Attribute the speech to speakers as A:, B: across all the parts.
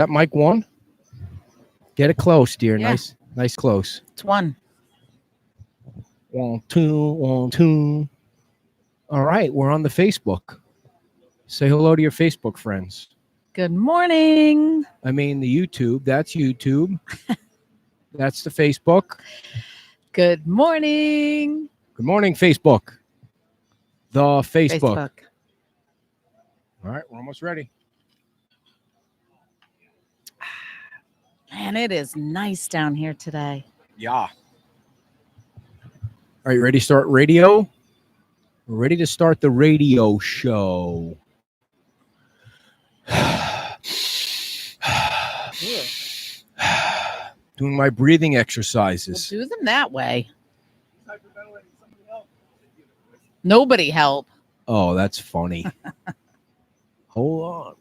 A: That mic one? Get it close, dear.
B: Yeah.
A: Nice close.
B: It's one.
A: 1, 2, 1, 2. All right, we're on the Facebook. Say hello to your Facebook friends.
B: Good morning.
A: I mean, the YouTube. That's YouTube. That's the Facebook.
B: Good morning.
A: Good morning, Facebook. The Facebook. All right, we're almost ready.
B: Man, it is nice down here today.
A: Yeah. Are you ready to start radio? We're ready to start the radio show. Doing my breathing exercises.
B: We'll do them that way. Nobody help.
A: Oh, that's funny. Hold on.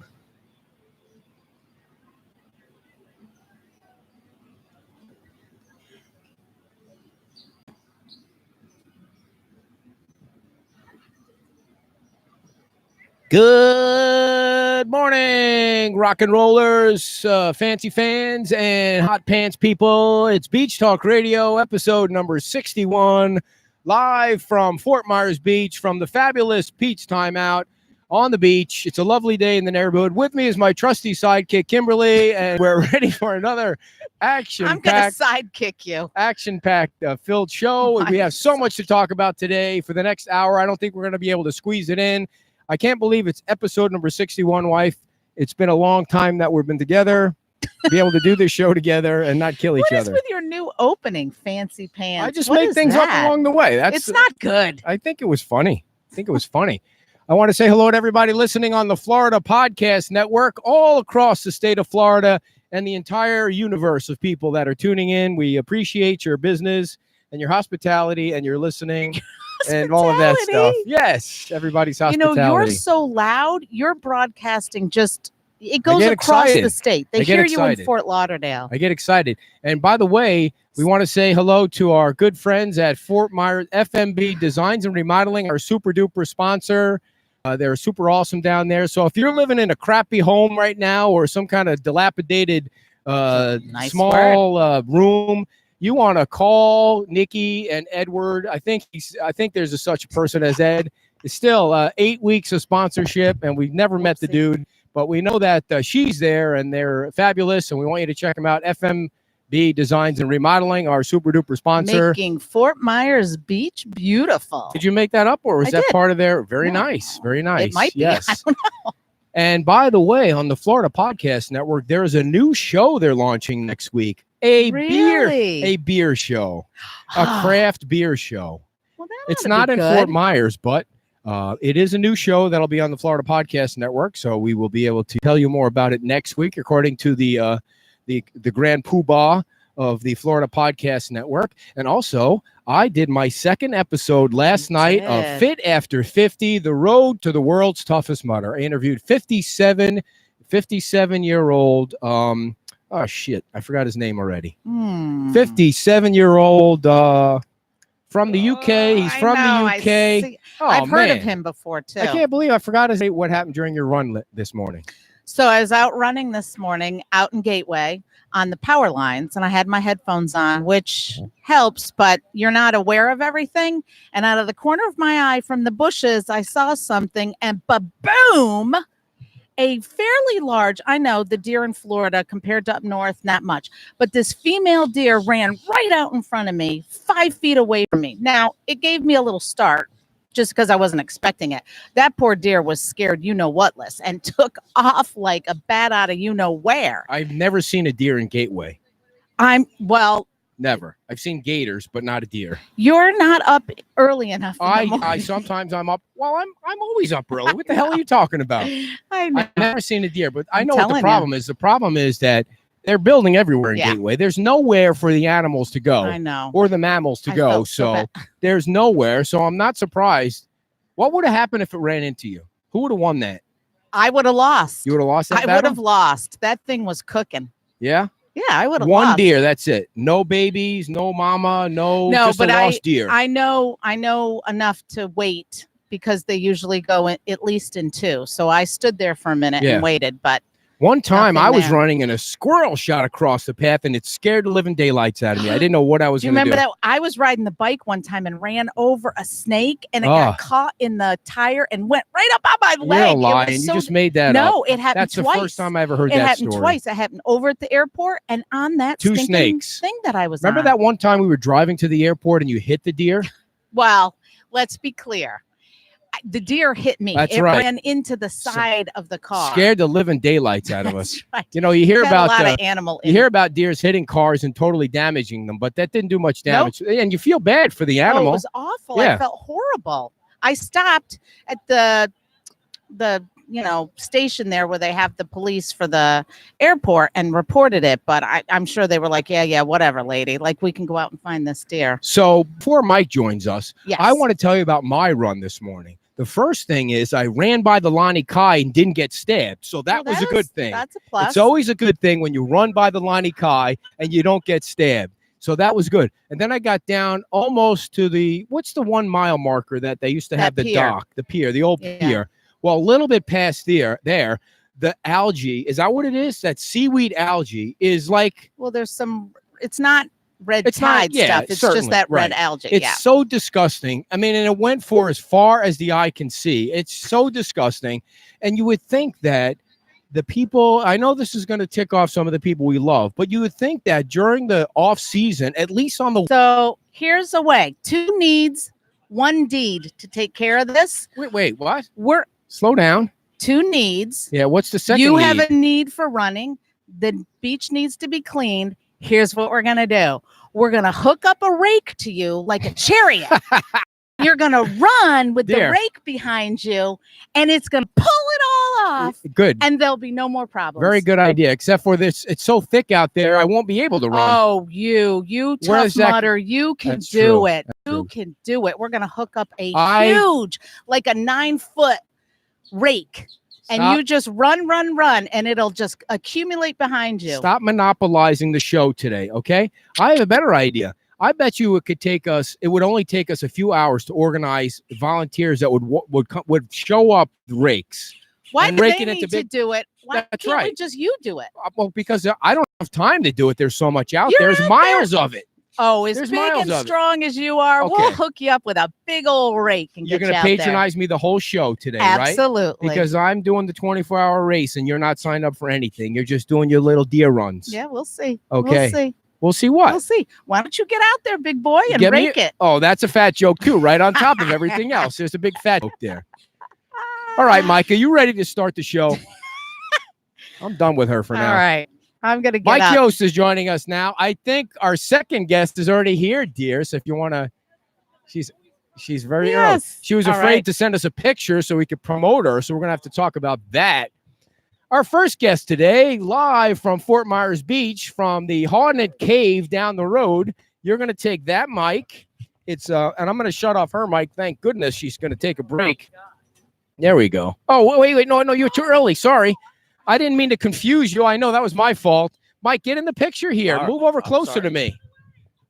A: Good morning, rock and rollers, fancy fans, and hot pants people. It's Beach Talk Radio, episode number 61, live from Fort Myers Beach, from the fabulous Peach Timeout on the beach. It's a lovely day in the neighborhood. With me is my trusty sidekick, Kimberly, and we're ready for another action-packed.
B: I'm going to sidekick you.
A: Action-packed filled show. We have so much to talk about today for the next hour. I don't think we're going to be able to squeeze it in. I can't believe it's episode number 61, wife. It's been a long time that we've been together, be able to do this show together and not kill each
B: What is
A: other.
B: with your new opening, fancy pants?
A: I just
B: What
A: make
B: is
A: things
B: that?
A: up along the way.
B: It's not good.
A: I think it was funny. I want to say hello to everybody listening on the Florida Podcast Network, all across the state of Florida and the entire universe of people that are tuning in. We appreciate your business and your hospitality and your listening. And all of that stuff. Yes, everybody's hospitality.
B: You know, you're so loud. Your broadcasting it goes across
A: excited.
B: the state. They hear you in Fort Lauderdale.
A: I get excited. And by the way, we want to say hello to our good friends at Fort Myers FMB Designs and Remodeling, our super duper sponsor. They're super awesome down there. So if you're living in a crappy home right now or some kind of dilapidated small room, you want to call Nikki and Edward. I think there's such a person as Ed. It's still 8 weeks of sponsorship, and we've never met the dude, but we know that she's there, and they're fabulous, and we want you to check them out. FMB Designs and Remodeling, our super duper sponsor.
B: Making Fort Myers Beach beautiful.
A: Did you make that up, or was that part of their? Very
B: Yeah.
A: nice. Very nice.
B: It might be.
A: Yes.
B: I don't know.
A: And by the way, on the Florida Podcast Network, there is a new show they're launching next week. A beer show, a craft beer show.
B: Well,
A: it's not in Fort Myers, but it is a new show that'll be on the Florida Podcast Network. So we will be able to tell you more about it next week, according to the grand poobah of the Florida Podcast Network. And also, I did my second episode last night of Fit After 50, the road to the world's toughest mudder. I interviewed 57-year-old. Oh, shit. I forgot his name already. 57-year-old from the UK. He's from the UK.
B: I've heard of him before, too.
A: I can't believe I forgot his name. What happened during your run this morning?
B: So I was out running this morning out in Gateway on the power lines, and I had my headphones on, which helps, but you're not aware of everything. And out of the corner of my eye from the bushes, I saw something, and ba-boom! A fairly large, I know the deer in Florida compared to up north, not much, but this female deer ran right out in front of me, 5 feet away from me. Now, it gave me a little start just because I wasn't expecting it. That poor deer was scared, you-know-whatless, and took off like a bat out of you-know-where.
A: I've never seen a deer in Gateway. Never. I've seen gators, but not a deer.
B: You're not up early enough.
A: Sometimes I'm up. Well, I'm always up early. What the hell are you talking about?
B: I know.
A: I've never seen a deer, but I know what the problem is. The problem is that they're building everywhere in Gateway. There's nowhere for the animals to go.
B: I know.
A: Or the mammals to go. So there's nowhere. So I'm not surprised. What would have happened if it ran into you? Who would have won that?
B: I would have lost.
A: You would have lost that
B: I would have lost. That thing was cooking.
A: Yeah?
B: Yeah, I would have
A: one
B: lost.
A: Deer, that's it. No babies, no mama, just a lost deer.
B: I know enough to wait because they usually go at least in two. So I stood there for a minute and waited, but
A: One time
B: Nothing
A: I was
B: there.
A: running and a squirrel shot across the path and it scared the living daylights out of me. I didn't know what I was
B: Do you
A: going to do.
B: remember that? I was riding the bike one time and ran over a snake and it got caught in the tire and went right up on my
A: You're
B: leg.
A: lying.
B: It was
A: You just made that up.
B: No, it happened
A: That's
B: twice.
A: the first time I ever heard
B: It
A: that
B: happened
A: story.
B: twice. It happened over at the airport and on that
A: Two
B: stinking
A: snakes.
B: thing that I was
A: Remember
B: on.
A: that one time we were driving to the airport and you hit the deer?
B: Well, let's be clear. The deer hit me.
A: That's
B: it
A: right.
B: ran into the side of the car.
A: Scared the living daylights out of us.
B: That's right.
A: You know, you hear
B: Had a
A: about
B: lot of animal.
A: you hear about deers hitting cars and totally damaging them, but that didn't do much damage. And you feel bad for the animal.
B: Oh, it was awful.
A: Yeah.
B: I felt horrible. I stopped at the station there where they have the police for the airport and reported it, but I'm sure they were like, yeah, whatever, lady. Like, we can go out and find this deer.
A: So before Mike joins us,
B: Yes.
A: I want to tell you about my run this morning. The first thing is I ran by the Lonnie Kai and didn't get stabbed. So that was a good thing.
B: That's a plus.
A: It's always a good thing when you run by the Lonnie Kai and you don't get stabbed. So that was good. And then I got down almost to what's the 1 mile marker that they used to have
B: That
A: the
B: pier.
A: dock, the pier, the old
B: Yeah.
A: pier. Well, a little bit past there, the algae, is that what it is? That seaweed algae is like,
B: Well, there's some, it's not red
A: It's not-
B: tide
A: yeah,
B: stuff. It's
A: certainly,
B: just that red
A: right.
B: algae.
A: it's
B: Yeah.
A: so disgusting. I mean, and it went for as far as the eye can see. It's so disgusting. And you would think that the people, I know this is going to tick off some of the people we love, but you would think that during the off season, at least on the
B: So here's a way: 2 needs, 1 deed to take care of this.
A: wait, what?
B: We're
A: Slow down.
B: 2 needs.
A: Yeah, what's the second?
B: You
A: need?
B: have a need for running. The beach needs to be cleaned. Here's what we're going to do. We're going to hook up a rake to you like a chariot. You're going to run with
A: There.
B: the rake behind you, and it's going to pull it all off,
A: Good.
B: and there'll be no more problems.
A: Very good idea. Except for this, it's so thick out there, I won't be able to run.
B: Oh, you
A: Where's
B: tough
A: that-
B: mudder, you can
A: That's
B: do
A: true.
B: it.
A: That's
B: You
A: true.
B: can do it. We're going to hook up a
A: I-
B: huge, like a 9-foot rake. And
A: Stop.
B: you just run, and it'll just accumulate behind you.
A: Stop monopolizing the show today, okay? I have a better idea. I bet you it would only take us a few hours to organize volunteers that would show up rakes.
B: Why
A: and
B: do
A: rake
B: they
A: it into
B: need to
A: big-
B: do it? Why
A: That's
B: can't we
A: right.
B: just you do it?
A: Well, because I don't have time to do it. There's so much out
B: You're
A: there. There's
B: out
A: miles of it.
B: Oh, as
A: There's
B: big
A: miles
B: and
A: of it.
B: strong as you are, we'll
A: Okay.
B: hook you up with a big old rake and
A: You're
B: get
A: going
B: you
A: to
B: out there.
A: patronize me the whole show today, right?
B: Absolutely.
A: Because I'm doing the 24-hour race and you're not signed up for anything. You're just doing your little deer runs.
B: Yeah, we'll see.
A: Okay.
B: We'll see.
A: We'll see what.
B: We'll see. Why don't you get out there, big boy, and
A: Get me-
B: rake it?
A: Oh, that's a fat joke too, right on top of everything else. There's a big fat joke there. All right, Mike, are you ready to start the show? I'm done with her for now.
B: All right. I'm going to get
A: Mike
B: up.
A: Yost is joining us now. I think our second guest is already here, dear. So if you want to, she's very early.
B: Yes.
A: She was
B: All
A: afraid
B: right.
A: to send us a picture so we could promote her. So we're going to have to talk about that. Our first guest today, live from Fort Myers Beach, from the Haunted Cave down the road. You're going to take that mic. It's and I'm going to shut off her mic. Thank goodness she's going to take a break. There we go. Oh, wait. No, you're too early. Sorry. I didn't mean to confuse you. I know that was my fault. Mike, get in the picture here.
C: All right.
A: Move over
C: I'm
A: closer
C: sorry.
A: to me.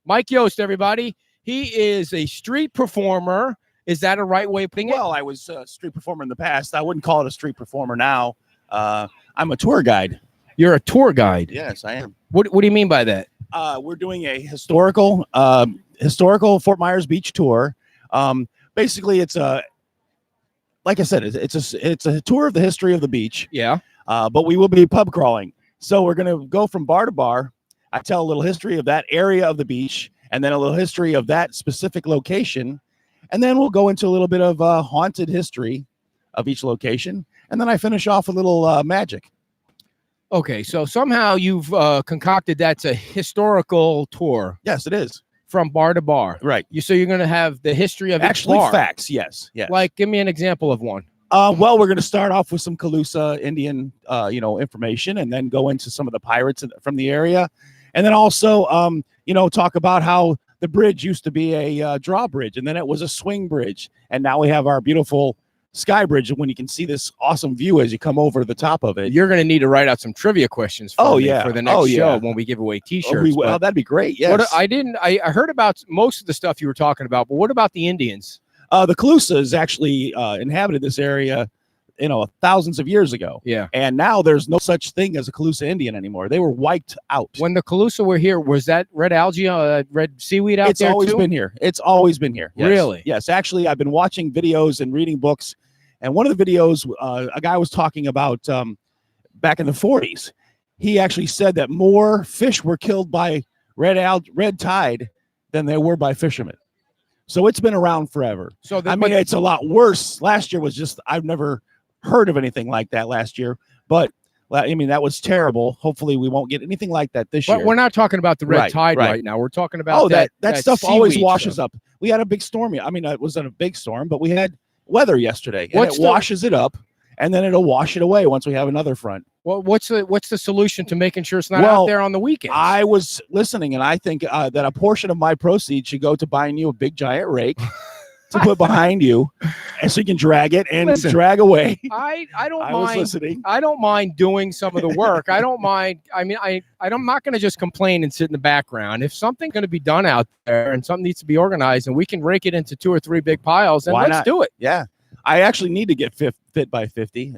A: Mike Yost, everybody. He is a street performer. Is that a right way of putting it?
C: Well, I was a street performer in the past. I wouldn't call it a street performer now. I'm a tour guide.
A: You're a tour guide.
C: Yes, I am.
A: What do you mean by that?
C: We're doing a historical Fort Myers Beach tour. Basically, it's like I said, it's a tour of the history of the beach.
A: Yeah.
C: But we will be pub crawling. So we're going to go from bar to bar. I tell a little history of that area of the beach, and then a little history of that specific location. And then we'll go into a little bit of haunted history of each location. And then I finish off with a little magic.
A: Okay. So somehow you've concocted that's a historical tour
C: Yes, it is.
A: from bar to bar.
C: Right.
A: So you're going to have the history of each
C: Actually,
A: bar.
C: facts. Yes. Yes.
A: Like, give me an example of one.
C: Well, we're going to start off with some Calusa Indian, information, and then go into some of the pirates from the area, and then also, talk about how the bridge used to be a drawbridge, and then it was a swing bridge, and now we have our beautiful sky bridge, when you can see this awesome view as you come over the top of it.
A: You're going to need to write out some trivia questions for
C: Oh,
A: me
C: yeah.
A: for the next
C: Oh,
A: show
C: yeah.
A: when we give away
C: Oh,
A: T-shirts. but
C: that'd be great. Yes.
A: what, I heard about most of the stuff you were talking about, but what about the Indians?
C: The Calusas actually inhabited this area thousands of years ago.
A: Yeah.
C: And now there's no such thing as a Calusa Indian anymore. They were wiped out.
A: When the Calusa were here, was that red algae, red seaweed out
C: It's
A: there
C: always
A: too?
C: been here. It's always been here. Yes.
A: Really?
C: Yes. Actually, I've been watching videos and reading books. And one of the videos, a guy was talking about back in the 40s. He actually said that more fish were killed by red tide than they were by fishermen. So it's been around forever.
A: So
C: I mean, it's a lot worse. Last year was just, I've never heard of anything like that last year. But I mean, that was terrible. Hopefully we won't get anything like that this year.
A: But we're not talking about the red
C: Right,
A: tide
C: right.
A: right now. We're talking about
C: that stuff always
A: seaweed
C: washes
A: stuff.
C: up. We had a big storm. I mean, it wasn't a big storm, but we had weather yesterday. And
A: What's
C: it washes it up, and then it'll wash it away once we have another front.
A: Well, what's the solution to making sure it's not
C: Well,
A: out there on the weekends?
C: I was listening, and I think that a portion of my proceeds should go to buying you a big giant rake to put behind you, and so you can drag it and
A: Listen,
C: drag away.
A: I don't
C: I was
A: mind.
C: listening.
A: I don't mind doing some of the work. I don't mind. I mean, I'm not going to just complain and sit in the background. If something's going to be done out there and something needs to be organized, and we can rake it into 2 or 3 big piles, then
C: Why
A: let's
C: not?
A: do it.
C: Yeah, I actually need to get fit by 50.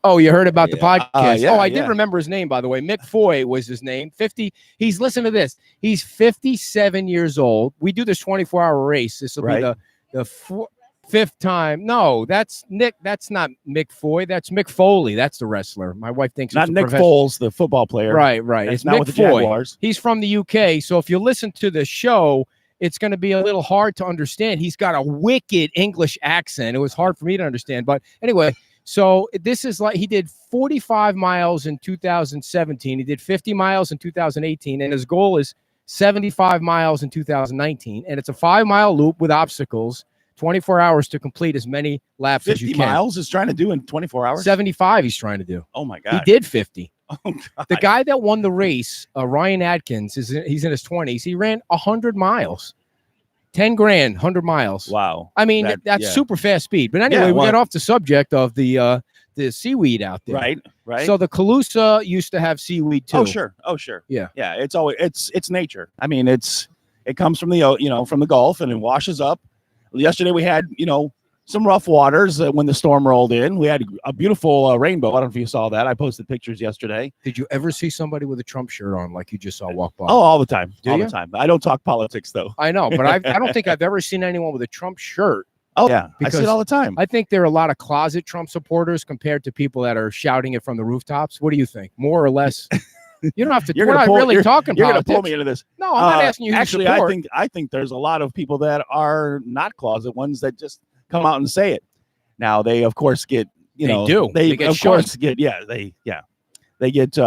A: Oh, you heard about the
C: Yeah,
A: podcast?
C: yeah,
A: I
C: yeah.
A: did remember his name, by the way. Mick Foy was his name. 50. He's listen to this. He's 57 years old. We do this 24-hour race. This will
C: Right.
A: be the fifth time. No, that's Nick. That's not Mick Foy. That's Mick Foley. That's the wrestler. My wife thinks
C: Not
A: it's a
C: Nick
A: professional-
C: Foles, the football player.
A: Right.
C: That's
A: It's
C: not
A: Mick
C: with the
A: Foy.
C: Jaguars.
A: He's from the UK. So if you listen to the show, it's going to be a little hard to understand. He's got a wicked English accent. It was hard for me to understand. But anyway, so this is like he did 45 miles in 2017. He did 50 miles in 2018. And his goal is 75 miles in 2019. And it's a 5-mile loop with obstacles, 24 hours to complete as many laps as
C: 50
A: you can.
C: miles is trying to do in 24 hours.
A: 75 he's trying to do.
C: Oh my
A: He
C: God.
A: did 50.
C: Oh, God.
A: The guy that won the race, Ryan Atkins, he's in his 20s. He ran 100 miles, 10 grand, 100 miles.
C: Wow.
A: I mean, that's
C: yeah.
A: super fast speed. But anyway,
C: Yeah,
A: we
C: well-
A: got off the subject of the seaweed out there.
C: Right.
A: So the Calusa used to have seaweed too.
C: Oh sure.
A: Yeah.
C: Yeah. It's always it's nature. I mean, it comes from from the Gulf and it washes up. Yesterday we had some rough waters when the storm rolled in. We had a beautiful rainbow. I don't know if you saw that. I posted pictures yesterday.
A: Did you ever see somebody with a Trump shirt on like you just saw walk by?
C: Oh, all the time.
A: Do
C: all
A: you?
C: the time. I don't talk politics though.
A: I know, but I don't think I've ever seen anyone with a Trump shirt.
C: Oh yeah, I see
A: Because
C: it all the time.
A: I think there are a lot of closet Trump supporters compared to people that are shouting it from the rooftops. What do you think? More or less? You don't have to.
C: You're
A: We're
C: gonna
A: not
C: pull-
A: really talking
C: You're going to
A: politics.
C: pull me into this.
A: No, I'm not asking you. Who
C: Actually,
A: you support.
C: I think there's a lot of people that are not closet ones that just come out and say it. Now they of course get
A: They do.
C: they
A: They get
C: of course get they get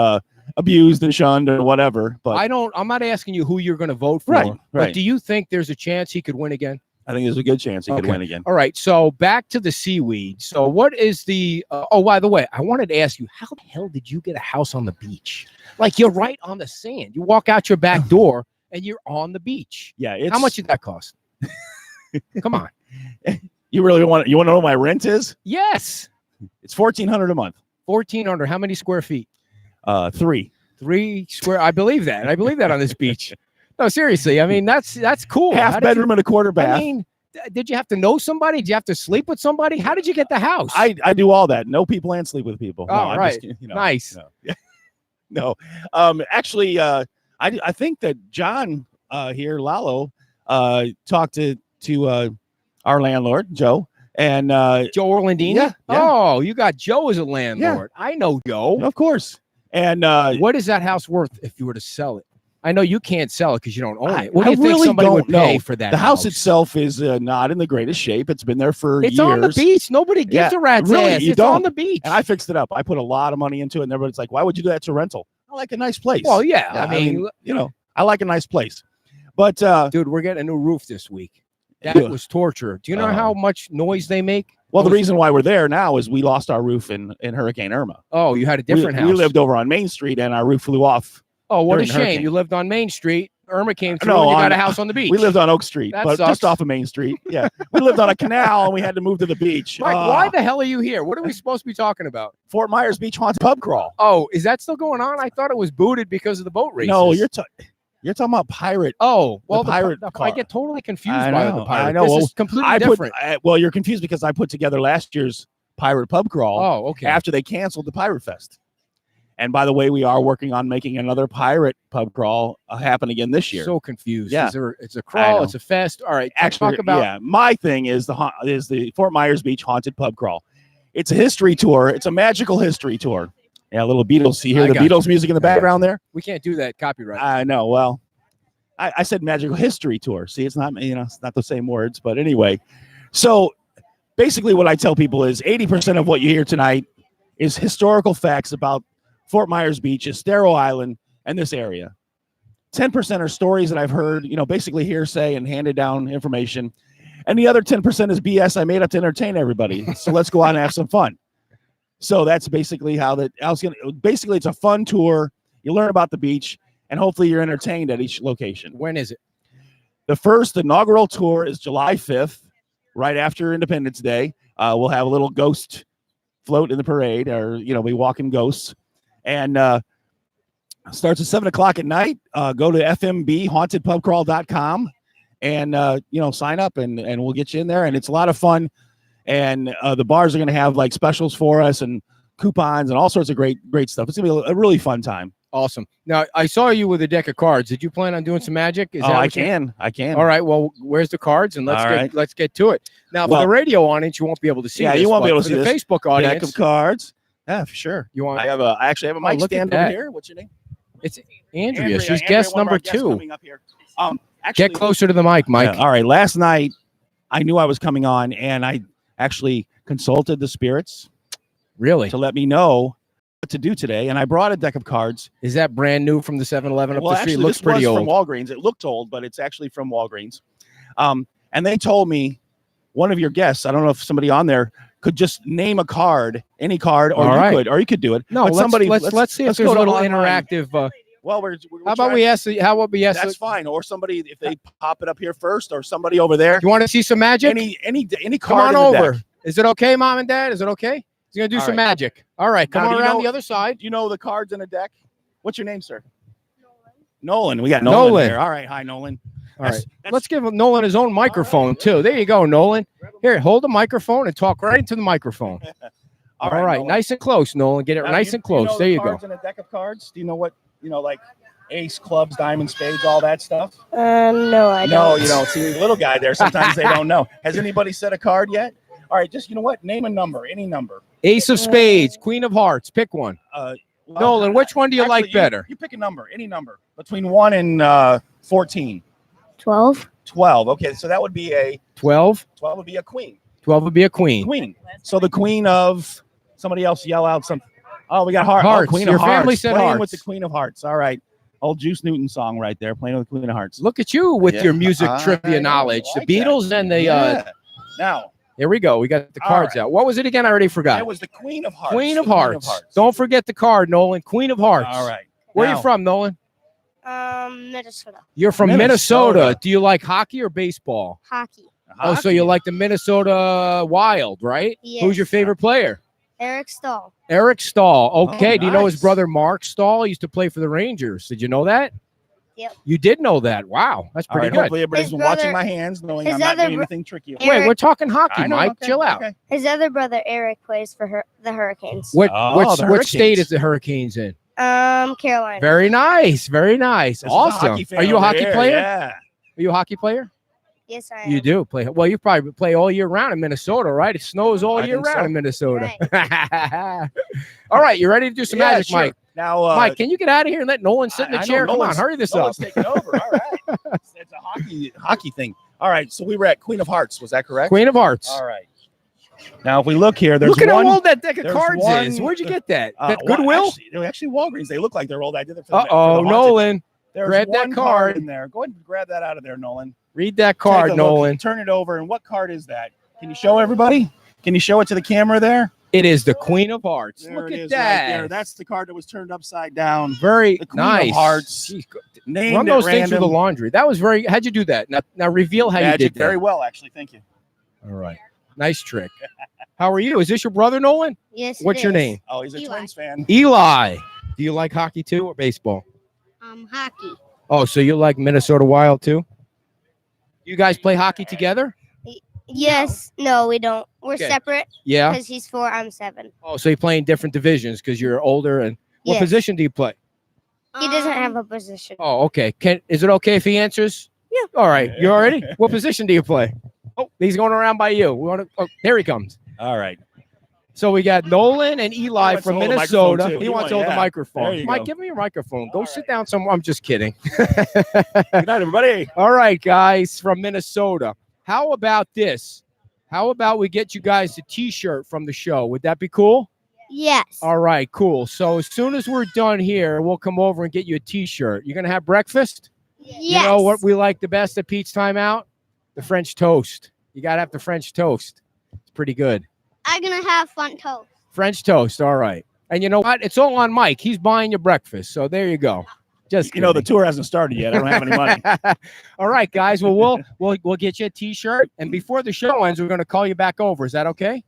C: abused and shunned or whatever. But
A: I'm not asking you who you're going to vote for.
C: Right,
A: But
C: right.
A: do you think there's a chance he could win again?
C: I think there's a good chance he could
A: Okay.
C: win again.
A: All right. So back to the seaweed. So what is the? By the way, I wanted to ask you, how the hell did you get a house on the beach? Like you're right on the sand. You walk out your back door and you're on the beach.
C: Yeah, it's
A: How much did that cost? Come on.
C: you really want to know what my rent is?
A: Yes.
C: It's $1,400 a month.
A: 1,400. How many square feet?
C: 3.
A: 3 square. I believe that. I believe that on this beach. No, seriously. I mean, that's cool. How
C: Half
A: did you-
C: bedroom and a quarter bath.
A: I mean, did you have to know somebody? Did you have to sleep with somebody? How did you get the house?
C: I do all that. Know people and sleep with people.
A: Oh,
C: I'm
A: right.
C: just,
A: Nice.
C: No. Actually, I think that John here, Lalo, talked to our landlord, Joe, and
A: Joe Orlandini?
C: Yeah.
A: Oh, you got Joe as a landlord. I know Joe.
C: of course. And
A: What is that house worth if you were to sell it? I know you can't sell it because you don't own
C: I-
A: it. What do
C: I
A: you think
C: really
A: somebody would
C: don't
A: pay
C: know.
A: for that?
C: the house itself is not in the greatest shape. It's been there for
A: It's
C: years.
A: on the beach. Nobody gives
C: Yeah,
A: a rat's
C: really,
A: ass.
C: you
A: It's on
C: don't.
A: the beach.
C: And I fixed it up. I put a lot of money into it, and everybody's like, "Why would you do that to rental?" I like a nice place.
A: Well, yeah.
C: Yeah,
A: I mean,
C: I like a nice place. But
A: dude, we're getting a new roof this week. That
C: Yeah.
A: was torture. Do you know how much noise they make?
C: well, the reason why we're there now is we lost our roof in Hurricane Irma.
A: Oh, you had a different
C: we,
A: house.
C: We lived over on Main Street, and our roof flew off.
A: Oh, what a
C: during the
A: shame.
C: hurricane.
A: You lived on Main Street. Irma came through
C: No,
A: and you got
C: on-
A: a house on the beach.
C: We lived on Oak Street,
A: That
C: but
A: sucks.
C: just off of Main Street. Yeah, we lived on a canal, and we had to move to the beach.
A: Mike, why the hell are you here? What are we supposed to be talking about?
C: Fort Myers Beach Haunted Pub Crawl?
A: Oh, is that still going on? I thought it was booted because of the boat races.
C: No, you're talking about pirate.
A: Oh, well,
C: pirate
A: I
C: car.
A: get totally confused
C: I
A: by
C: know,
A: the pirate.
C: I know.
A: This
C: Well,
A: is completely different.
C: Well, you're confused because I put together last year's pirate pub crawl
A: Oh, okay.
C: after they canceled the Pirate Fest. And by the way, we are working on making another pirate pub crawl happen again this year.
A: So confused.
C: Yeah.
A: It's a crawl. It's a fest. All right.
C: Actually,
A: talk about.
C: yeah, my thing is the Fort Myers Beach Haunted Pub Crawl. It's a history tour. It's a magical history tour. Yeah, a little Beatles. You hear the Beatles music in the background there?
A: We can't do that. Copyright.
C: I know. Well, I said magical history tour. See, it's not it's not the same words, but anyway. So basically, what I tell people is 80% of what you hear tonight is historical facts about Fort Myers Beach, Estero Island, and this area. 10% are stories that I've heard, basically hearsay and handed down information. And the other 10% is BS I made up to entertain everybody. So let's go out and have some fun. So that's basically basically it's a fun tour. You learn about the beach, and hopefully you're entertained at each location.
A: When is it?
C: The first inaugural tour is July 5th, right after Independence Day. We'll have a little ghost float in the parade, or, we walking ghosts. And starts at 7:00 at night. Go to fmbhauntedpubcrawl.com and sign up, and we'll get you in there. And it's a lot of fun. And the bars are going to have like specials for us and coupons and all sorts of great stuff. It's going to be a really fun time.
A: Awesome. Now, I saw you with a deck of cards. Did you plan on doing some magic?
C: I can.
A: All right. Well, where's the cards? And let's get to it. Now, for the radio audience, you won't be able to see.
C: Yeah,
A: this,
C: you won't be able to see
A: the
C: this.
A: Facebook audience.
C: Deck of cards. Yeah, for sure. I actually have a mic stand over here. What's your name?
A: It's Andrea. She's guest number 2.
C: Actually,
A: get closer to the mic, Mike.
C: Yeah, all right. Last night, I knew I was coming on, and I actually consulted the spirits.
A: Really?
C: To let me know what to do today, and I brought a deck of cards.
A: Is that brand new from the 7-Eleven up the street?
C: Actually,
A: it looks
C: this
A: pretty
C: was
A: old.
C: From Walgreens. It looked old, but it's actually from Walgreens. And they told me one of your guests, I don't know if somebody on there could just name a card, any card, or you could do it.
A: No,
C: but
A: let's see if there's a little interactive.
C: Well,
A: how about we ask? How about we ask?
C: That's fine. Or somebody, if they pop it up here first, or somebody over there.
A: You want to see some magic?
C: Any card.
A: Come on over.
C: Deck.
A: Is it okay, Mom and Dad? Is it okay? He's gonna do some magic. All right, come on around the other side.
C: Do you know the cards in a deck? What's your name, sir? Nolan. We got Nolan here. All right. Hi, Nolan.
A: All right. Let's give Nolan his own microphone too. There you go, Nolan. Here, hold the microphone and talk right into the microphone. All right.
C: Nolan.
A: Nice and close, Nolan. Get it nice and close. There you go.
C: In a deck of cards. Do you know what? Like ace, clubs, diamonds, spades, all that stuff.
D: No, I don't.
C: No, you don't. See, the little guy there. Sometimes they don't know. Has anybody said a card yet? All right. Just name a number. Any number.
A: Ace of spades, Queen of hearts. Pick one. Nolan, which one do you like better?
C: You pick a number. Any number between 1 and 14.
D: 12.
C: 12. Okay, so that would be a
A: 12.
C: 12 would be a queen.
A: 12 would be a queen.
C: Queen. So the queen of somebody else yell out something. Oh, we got hearts.
A: Hearts.
C: Oh, queen
A: Your
C: of hearts.
A: family said
C: playing
A: hearts.
C: with the Queen of Hearts. All right. Old Juice Newton song right there, playing with the Queen of Hearts.
A: Look at you with your music trivia knowledge.
C: Like
A: the Beatles and the
C: Now,
A: here we go. We got the cards out. What was it again? I already forgot.
C: it was the Queen of Hearts.
A: Queen of Hearts. Don't forget the card, Nolan. Queen of Hearts.
C: All right.
A: Where are you from, Nolan?
D: Minnesota.
A: You're from Minnesota. Do you like hockey or baseball?
D: Hockey.
A: Oh, so you like the Minnesota Wild, right?
D: Yes.
A: Who's your favorite player?
D: Eric Stahl.
A: Eric Stahl. Okay. Do you know his
C: nice.
A: brother Mark Stahl? He used to play for the Rangers. Did you know that?
D: Yep.
A: You did know that. Wow. That's
C: All
A: pretty
C: right,
A: good.
C: hopefully everybody's
D: His
C: been watching
D: brother-
C: my hands, knowing
D: his
C: I'm not
D: other
C: doing
D: bro-
C: anything tricky.
A: Wait, we're talking hockey,
C: I know,
A: Mike.
C: okay,
A: Chill out.
C: okay.
D: His other brother Eric plays for the Hurricanes.
A: What,
C: Oh, the
A: which state
C: Hurricanes.
A: is the Hurricanes in?
D: Carolina.
A: Very nice. Very nice.
C: This is a
A: Awesome.
C: hockey fan
A: Are you a
C: over
A: hockey
C: here,
A: player?
C: Yeah.
A: Are you a hockey player?
D: Yes, I am.
A: You do play. Well, you probably play all year round in Minnesota, right? It snows all
C: I
A: year
C: think
A: round
C: so.
A: in Minnesota. All right, you ready to do some magic,
C: sure.
A: Mike?
C: Now,
A: Mike, can you get out of here and let Nolan sit in the
C: I know
A: chair? Come on,
C: Nolan's-
A: hurry this
C: Nolan's
A: up.
C: taking over. All right. It's a hockey thing. All right. So we were at Queen of Hearts. Was that correct?
A: Queen of Hearts.
C: All right. Now, if we look here, there's
A: Look at
C: one.
A: how old that deck of
C: there's
A: cards
C: one-
A: is. Where'd you get that? That
C: well,
A: Goodwill?
C: Actually, Walgreens. They look like they're old. I did it for the
A: Uh-oh,
C: for the haunted.
A: Nolan.
C: There's
A: grab that
C: one
A: card.
C: in there. Go ahead and grab that out of there, Nolan.
A: Read that
C: Take
A: card,
C: a look.
A: Nolan.
C: Turn it over. And what card is that? Can you show everybody? Can you show it to the camera there?
A: It is the Queen of Hearts.
C: There
A: Look
C: it
A: at
C: is
A: that.
C: Right there. That's the card that was turned upside down.
A: Very
C: The Queen
A: nice.
C: of Hearts.
A: Jeez,
C: Named
A: run
C: at
A: those things through the
C: random.
A: laundry. That was very. How'd you do that? Now reveal how you
C: Magic.
A: did that.
C: Very well, actually. Thank you.
A: All right. Nice trick. How are you? Is this your brother, Nolan?
D: Yes. it
A: What's your
D: is.
A: name?
C: Oh, he's a
D: Eli.
C: Twins fan.
A: Eli. Do you like hockey too or baseball?
D: Hockey.
A: Oh, so you like Minnesota Wild too? You guys play hockey together?
D: Yes. No, we don't. We're
A: Okay.
D: separate
A: Yeah.
D: because he's 4, I'm 7.
A: Oh, so you're playing different divisions because you're older. And what
D: Yes.
A: position do you play?
D: He doesn't have a position.
A: Oh, okay. Is it okay if he answers?
D: Yeah.
A: All right. You all ready? What position do you play? Oh, he's going around by you. We want to. Oh, here he comes.
C: All right.
A: So we got Nolan and Eli
C: wants
A: from
C: to hold the microphone,
A: Minnesota.
C: too.
A: He
C: You
A: wants
C: want-
A: to hold the
C: yeah.
A: microphone.
C: There you
A: Mike,
C: go.
A: give me your microphone. Go
C: All
A: sit
C: right.
A: down somewhere. I'm just kidding.
C: Good night, everybody.
A: All right, guys from Minnesota. How about this? How about we get you guys a T-shirt from the show? Would that be cool?
D: Yes.
A: All right, cool. So as soon as we're done here, we'll come over and get you a T-shirt. You gonna have breakfast?
D: Yes.
A: You know what we like the best at Pete's Time Out? The French toast. You gotta have the French toast. It's pretty good.
D: I'm gonna have fun toast.
A: French toast. All right. And you know what? It's all on Mike. He's buying your breakfast. So there you go. Just
C: You know, the
A: kidding.
C: tour hasn't started yet. I don't have any money.
A: All right, guys. Well, we'll get you a T-shirt, and before the show ends, we're going to call you back over. Is that okay?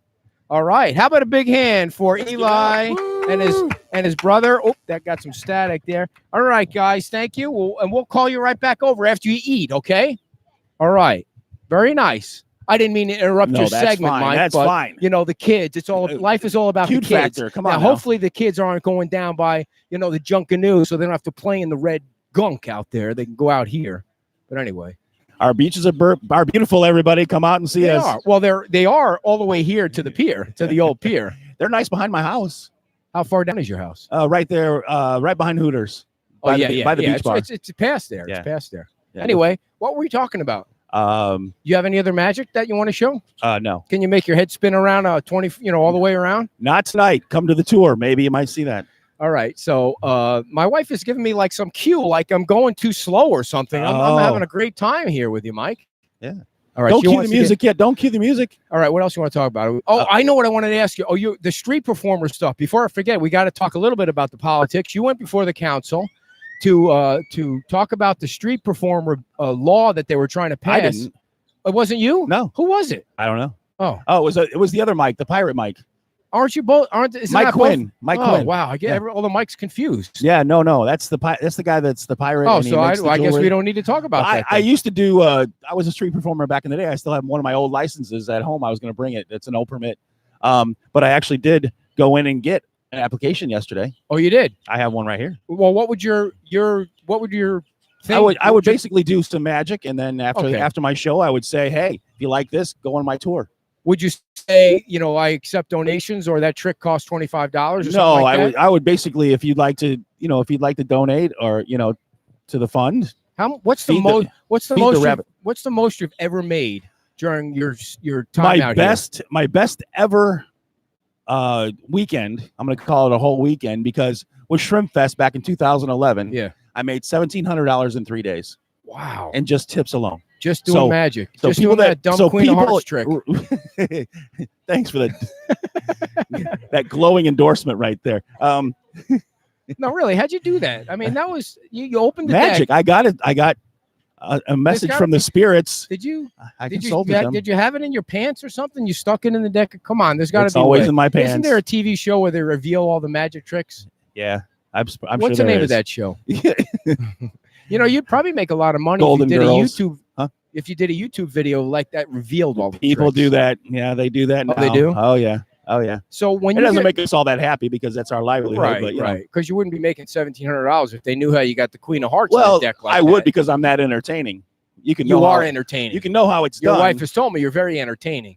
A: All right. How about a big hand for Eli and his brother? Oh, that got some static there. All right, guys. Thank you. We'll call you right back over after you eat. Okay. All right. Very nice. I didn't mean to interrupt
C: No,
A: your
C: that's
A: segment,
C: fine.
A: Mike.
C: That's
A: but,
C: fine.
A: You know, the kids. It's all life is all about
C: Cute
A: the kids.
C: factor. Come
A: Now,
C: on. now.
A: hopefully the kids aren't going down by, the Junkanoo, so they don't have to play in the red gunk out there. They can go out here. But anyway,
C: Our beaches are beautiful. Everybody, come out and see
A: they
C: us.
A: are. Well, they are all the way here to the pier, to the old pier.
C: They're nice behind my house.
A: How far down is your house?
C: Right there, right behind Hooters. By the beach
A: It's,
C: bar.
A: it's past there.
C: Yeah.
A: It's past there.
C: Yeah.
A: Anyway, what were we talking about? You have any other magic that you want to show?
C: No,
A: Can you make your head spin around 20, all the way around?
C: not tonight. Come to the tour. Maybe you might see that.
A: All right. So my wife is giving me like some cue, like I'm going too slow or something. I'm having a great time here with you, Mike.
C: Yeah.
A: All right.
C: Don't
A: she
C: cue the
A: wants to
C: music yet. Don't cue the music.
A: All right. What else you want to talk about? Oh, I know what I wanted to ask you. Oh, the street performer stuff. Before I forget, we got to talk a little bit about the politics. You went before the council to talk about the street performer law that they were trying to pass.
C: I didn't.
A: It wasn't you?
C: No.
A: Who was it?
C: I don't know.
A: Oh,
C: It was the other Mike, the pirate Mike.
A: aren't you both? Isn't
C: Mike
A: that
C: Quinn.
A: Both?
C: Mike
A: Oh,
C: Quinn.
A: wow. I get
C: Yeah.
A: all the mics confused.
C: Yeah, no. That's the guy that's the pirate.
A: Oh,
C: and he
A: so
C: makes the
A: I guess
C: jewelry.
A: we don't need to talk about that.
C: I
A: then.
C: used to do. I was a street performer back in the day. I still have one of my old licenses at home. I was going to bring it. It's an old permit. But I actually did go in and get an application yesterday.
A: Oh, you did?
C: I have one right here.
A: Well, what would your thing?
C: I would basically do some magic, and then
A: Okay.
C: after my show, I would say, "Hey, if you like this, go on my tour."
A: Would you say, I accept donations, or that trick costs $25 or something
C: No,
A: like that?
C: I would basically, if you'd like to donate or to the fund.
A: What's the
C: Feed the-
A: most? What's the
C: feed the
A: most?
C: rabbit.
A: What's the most you've ever made during your time out
C: My best ever weekend. I'm going to call it a whole weekend because with Shrimp Fest back in 2011,
A: Yeah.
C: I made $1,700 in 3 days,
A: here? Wow!
C: and just tips alone.
A: Just doing magic.
C: So
A: Just
C: people
A: doing that dumb Queen of Hearts trick.
C: Thanks for that glowing endorsement right there.
A: No, really. How'd you do that? I mean, that was you opened the
C: Magic.
A: deck.
C: I got it. I got a message
A: gotta
C: from the spirits.
A: Did you?
C: I
A: Did you?
C: consulted them.
A: Did you have it in your pants or something? You stuck it in the deck. Come on, there's got to
C: It's
A: be a
C: always
A: way.
C: in my pants.
A: Isn't there a TV show where they reveal all the magic tricks?
C: Yeah, I'm
A: What's
C: sure
A: the name
C: there
A: of that show? You'd probably make a lot of money
C: Golden
A: if you did
C: Girls.
A: a YouTube.
C: Huh?
A: If you did a YouTube video like that, revealed all the
C: People
A: tricks.
C: do that. Yeah, they do that.
A: Oh, they
C: now.
A: do?
C: Oh yeah. Oh yeah.
A: So when
C: It
A: you
C: doesn't
A: get,
C: make us all that happy because that's our livelihood.
A: right,
C: but,
A: right, because you wouldn't be making $1,700 if they knew how you got the Queen of Hearts
C: Well,
A: in the deck like
C: I
A: that.
C: would because I'm that entertaining. You can
A: You
C: know
A: are
C: how,
A: entertaining.
C: You can know how it's
A: Your
C: done.
A: wife has told me you're very entertaining.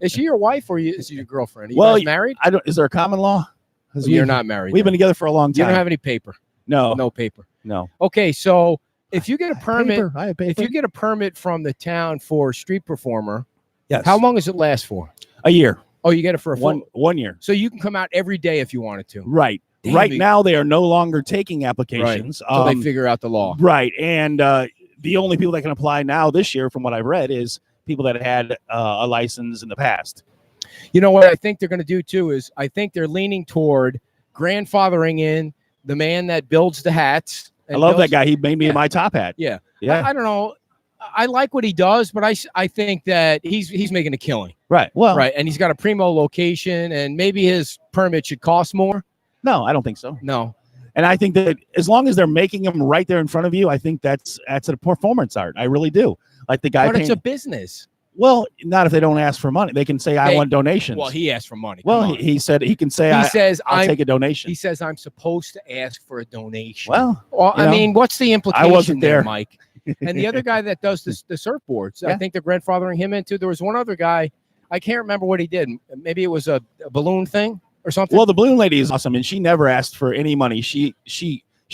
A: Is she your wife or is she your girlfriend? Are you
C: Well,
A: guys married?
C: I don't. Is there a common law? 'Cause
A: You're
C: we've-
A: not married.
C: We've
A: then.
C: been together for a long
A: You
C: time.
A: don't have any paper.
C: no.
A: No paper.
C: No.
A: Okay, so if you get a permit,
C: Paper. I have paper.
A: if you get a permit from the town for a street performer,
C: yes.
A: how long does it last for?
C: A year.
A: Oh, you get it for a full.
C: 1 year.
A: So you can come out every day if you wanted to.
C: Right.
A: Damn
C: right
A: it.
C: now, they are no longer taking applications.
A: Until they figure out the law.
C: Right. And the only people that can apply now this year, from what I've read, is people that had a license in the past.
A: You know what I think they're going to do too is I think they're leaning toward grandfathering in the man that builds the hats.
C: I love that guy. He made me my top hat.
A: Yeah.
C: Yeah.
A: I don't know. I like what he does, but I think that he's making a killing.
C: Right. Well,
A: Right. And he's got a primo location and maybe his permit should cost more.
C: no, I don't think so.
A: No.
C: And I think that as long as they're making them right there in front of you, I think that's a performance art. I really do. Like the guy
A: But it's
C: painting.
A: a business.
C: Well, not if they don't ask for money. They can say, I want donations.
A: Well, he asked for money.
C: Well,
A: Come on.
C: he said he can say,
A: he says
C: I'll take a donation.
A: He says I'm supposed to ask for a donation.
C: Well,
A: I mean, what's the implication
C: wasn't there.
A: Mike? And the other guy that does the surfboards,
C: Yeah.
A: I think they're grandfathering him into. There was one other guy, I can't remember what he did. Maybe it was a balloon thing or something.
C: well, the balloon lady is awesome, and she never asked for any money. She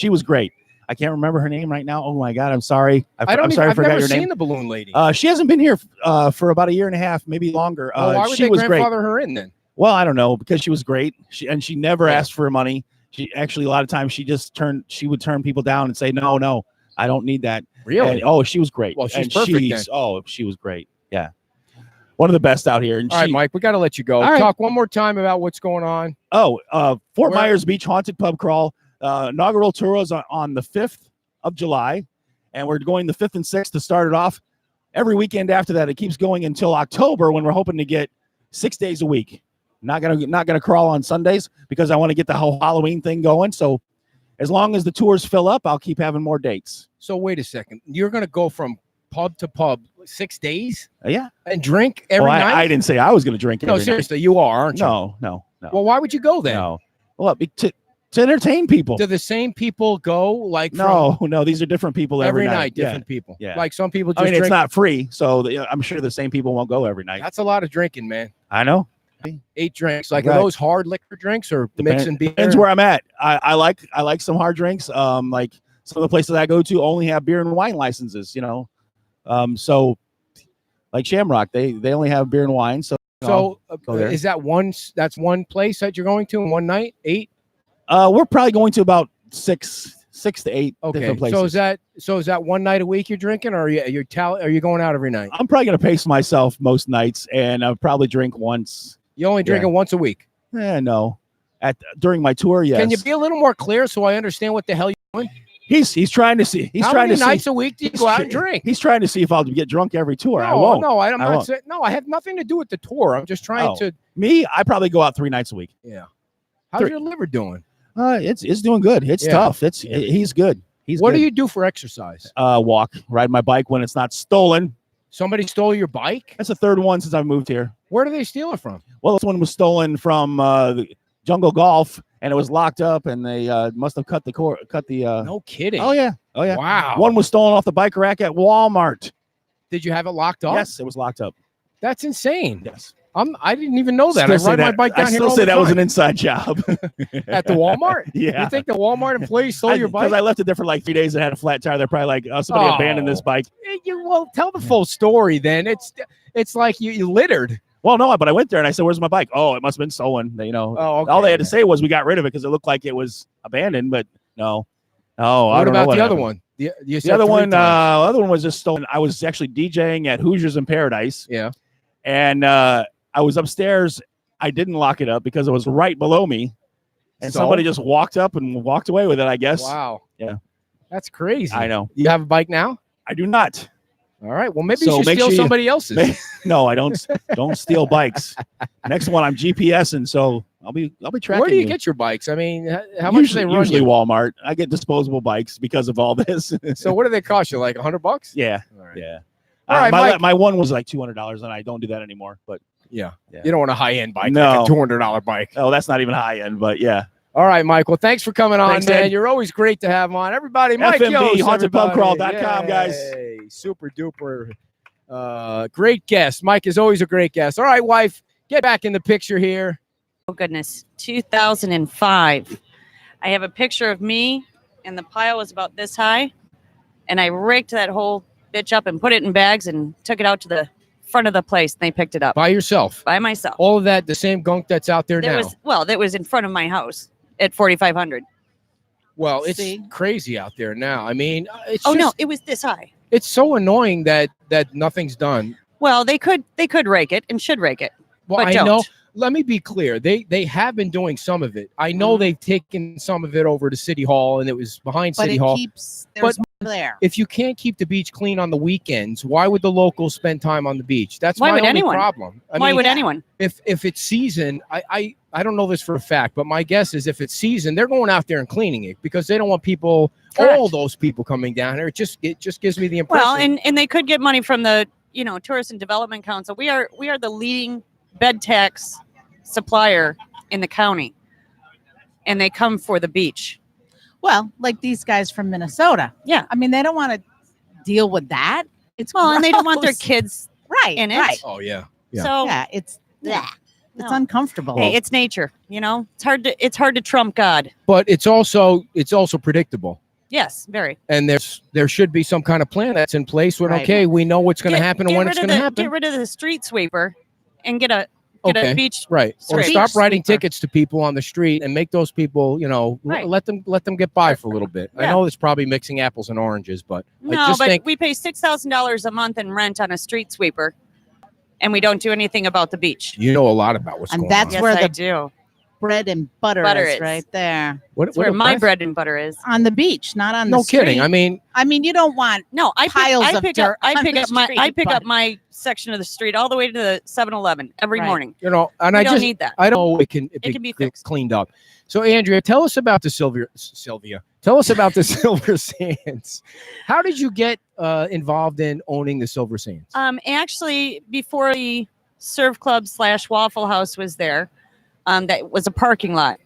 C: was great. I can't remember her name right now. Oh my God, I'm sorry. I'm sorry, I
A: I've
C: forgot
A: never
C: your
A: seen
C: name.
A: the balloon lady.
C: She hasn't been here for about a year and a half, maybe longer.
A: Well, why would
C: she
A: they
C: was great.
A: grandfather her in then?
C: Well, I don't know, because she was great. She never
A: Yeah.
C: asked for money. She actually, a lot of times she would turn people down and say, no, I don't need that.
A: Really?
C: And, she was great.
A: Well, she's
C: And
A: perfect then.
C: she was great. Yeah. One of the best out here. And
A: All right, Mike, we got to let you go.
C: All right.
A: Talk one more time about what's going on.
C: Fort
A: Where-
C: Myers Beach Haunted Pub Crawl. Inaugural tour is on the 5th of July, and we're going the 5th and 6th to start it off. Every weekend after that, it keeps going until October, when we're hoping to get 6 days a week. Not gonna crawl on Sundays because I want to get the whole Halloween thing going. So as long as the tours fill up, I'll keep having more dates.
A: So wait a second. You're going to go from pub to pub 6 days
C: Yeah.
A: and drink every
C: Well,
A: night?
C: I didn't say I was going to drink.
A: No,
C: every night.
A: seriously, you are, aren't you?
C: No.
A: Well, why would you go then?
C: No. Well, to entertain people.
A: Do the same people go like
C: No. These are different people
A: from
C: every
A: every
C: night.
A: night? Different people.
C: Yeah.
A: Like some people just
C: I mean,
A: drink.
C: it's not free, so I'm sure the same people won't go every night.
A: That's a lot of drinking, man.
C: I know.
A: 8 drinks. Like
C: Right.
A: are those hard liquor drinks or mixing beer?
C: Depends where I'm at. I like some hard drinks. Like some of the places I go to only have beer and wine licenses. So like Shamrock, they only have beer and wine. So
A: So
C: go there.
A: is that that's one place that you're going to in one night? 8?
C: we're probably going to about six to eight
A: Okay.
C: different places.
A: So is that one night a week you're drinking, or are you going out every night?
C: I'm probably gonna pace myself most nights, and I'll probably drink once.
A: You only drink it once a week.
C: No, during my tour, yes.
A: Can you be a little more clear so I understand what the hell you're doing?
C: He's trying to see. He's
A: How
C: trying
A: many
C: to
A: nights
C: see.
A: a week do you go out and drink?
C: He's trying to see if I'll get drunk every tour.
A: No,
C: I won't.
A: No, I'm
C: I
A: not
C: won't.
A: saying. No, I have nothing to do with the tour. I'm just trying
C: Oh.
A: to.
C: Me, I probably go out 3 nights a week.
A: Yeah. How's
C: 3.
A: your liver doing?
C: It's doing good. It's
A: Yeah.
C: tough. He's good.
A: What
C: good.
A: do you do for exercise?
C: Walk, ride my bike when it's not stolen.
A: Somebody stole your bike?
C: That's the 3rd one since I moved here.
A: Where do they steal it from?
C: Well, this one was stolen from the Jungle Golf, and it was locked up, and they must have cut the.
A: No kidding.
C: Oh yeah.
A: Wow.
C: One was stolen off the bike rack at Walmart.
A: Did you have it locked up?
C: Yes, it was locked up.
A: That's insane.
C: Yes.
A: I didn't even know that.
C: Still
A: I
C: say
A: ride my
C: that-
A: bike down
C: I
A: here.
C: still
A: all
C: say
A: the
C: that was
A: time.
C: an inside job.
A: At the Walmart?
C: Yeah.
A: You think the Walmart employee stole your bike?
C: Because I left it there for like 3 days and had a flat tire. They're probably like, somebody
A: Oh.
C: abandoned this bike.
A: Well, tell the full story then. It's like you littered.
C: Well, no, but I went there and I said, "Where's my bike?" Oh, it must have been stolen.
A: Oh, okay.
C: All they had to say was we got rid of it because it looked like it was abandoned. But no, I
A: What
C: don't know
A: about
C: what
A: the other
C: happened.
A: one? You
C: The
A: said
C: other
A: 3
C: one,
A: times.
C: other one was just stolen. I was actually DJing at Hoosiers in Paradise,
A: Yeah.
C: and I was upstairs. I didn't lock it up because it was right below me, and
A: So?
C: somebody just walked up and walked away with it. I guess.
A: Wow.
C: Yeah.
A: That's crazy.
C: I know.
A: You have a bike now?
C: I do not.
A: All right. Well, maybe
C: So
A: you should
C: make
A: steal
C: sure you-
A: somebody else's.
C: No, I don't. Don't steal bikes. Next one, I'm GPSing, so I'll be tracking.
A: Where do you get your bikes? I mean, how much do they run
C: Usually
A: you?
C: Walmart. I get disposable bikes because of all this.
A: So what do they cost you? Like $100?
C: yeah,
A: All right.
C: yeah.
A: All right,
C: my,
A: Mike.
C: my one was like $200, and I don't do that anymore. But
A: Yeah.
C: Yeah.
A: You don't want a high-end bike,
C: No.
A: like a $200 bike.
C: oh, that's not even high end. But yeah,
A: All right, Mike. Well, thanks for coming on,
C: Thanks,
A: man.
C: Ed.
A: You're always great to have on. Everybody, Mike
C: FMB,
A: Yost,
C: hauntedpubcrawl.com, guys.
A: Yay. Super duper. Great guest. Mike is always a great guest. All right, wife, get back in the picture here.
E: Oh, goodness. 2005. I have a picture of me, and the pile was about this high. And I raked that whole bitch up and put it in bags and took it out to the front of the place. And they picked it up
A: By yourself.
E: by myself.
A: All of that, the same gunk that's out there now.
E: That was in front of my house at 4,500.
A: Well, it's
E: See?
A: crazy out there now. I mean, it's
E: Oh,
A: just,
E: no, it was this high.
A: it's so annoying that nothing's done.
E: Well, they could rake it and should rake it.
A: Well,
E: But
A: I
E: don't.
A: know. Let me be clear. They have been doing some of it. I know
E: Mhm.
A: they've taken some of it over to City Hall, and it was behind
B: But
A: City
B: it
A: Hall.
B: keeps there's more there.
A: If you can't keep the beach clean on the weekends, why would the locals spend time on the beach? That's
E: Why
A: my
E: would
A: only
E: anyone?
A: problem. I
E: Why
A: mean,
E: would anyone?
A: if it's season, I don't know this for a fact, but my guess is if it's season, they're going out there and cleaning it because they don't want people,
E: Correct.
A: all those people coming down here. It just gives me the impression.
E: Well, and they could get money from the Tourist and Development Council, we are the leading bed tax supplier in the county, and they come for the beach.
B: Well, like these guys from Minnesota.
E: Yeah.
B: I mean, they don't want to deal with that. It's
E: Well, and they don't want their
B: gross.
E: kids
B: right
E: in it.
B: Right.
A: Oh yeah. Yeah.
E: So
B: Yeah, it's
E: yeah.
B: it's
E: No.
B: uncomfortable.
E: Hey, it's nature. It's hard to trump God.
A: But it's also predictable.
E: Yes, very.
A: And there should be some kind of plan that's in place when,
B: Right.
A: okay, we know what's going to happen and
E: Get
A: when
E: rid
A: it's
E: of
A: going to
E: the-
A: happen.
E: Get rid of the street sweeper and get a
A: Okay.
E: beach.
A: Right. Or
E: Straight.
A: stop
B: Beach
A: writing
B: sweeper.
A: tickets to people on the street and make those people,
E: Right.
A: let them get by for a little bit. I
E: Yeah.
A: know it's probably mixing apples and oranges, but I
E: No,
A: just
E: but
A: think
E: we pay $6,000 a month in rent on a street sweeper, and we don't do anything about the beach.
A: you know a lot about what's
B: And
A: going
B: that's
A: on.
E: Yes,
B: where
E: I
B: the-
E: do.
B: bread and butter,
E: Butter
B: is
E: is.
B: right there
E: That's where my bread and butter is.
B: on the beach, not on
A: No
B: the street.
A: kidding. I mean,
B: you don't want
E: No, I
B: Piles
E: pick, I
B: of
E: pick
B: dirt
E: up. I
B: on
E: pick
B: the
E: up my.
B: street,
E: I pick
B: but-
E: up my section of the street all the way to the 7-Eleven every
B: Right.
E: morning.
A: and
E: We
A: I
E: don't
A: just
E: need that.
A: I know it can
E: can be
A: get
E: fixed.
A: cleaned up. So Andrea, tell us about the Sylvia. Tell us about the Silver Sands. How did you get involved in owning the Silver Sands?
E: Actually, before the Surf Club / Waffle House was there, that was a parking lot,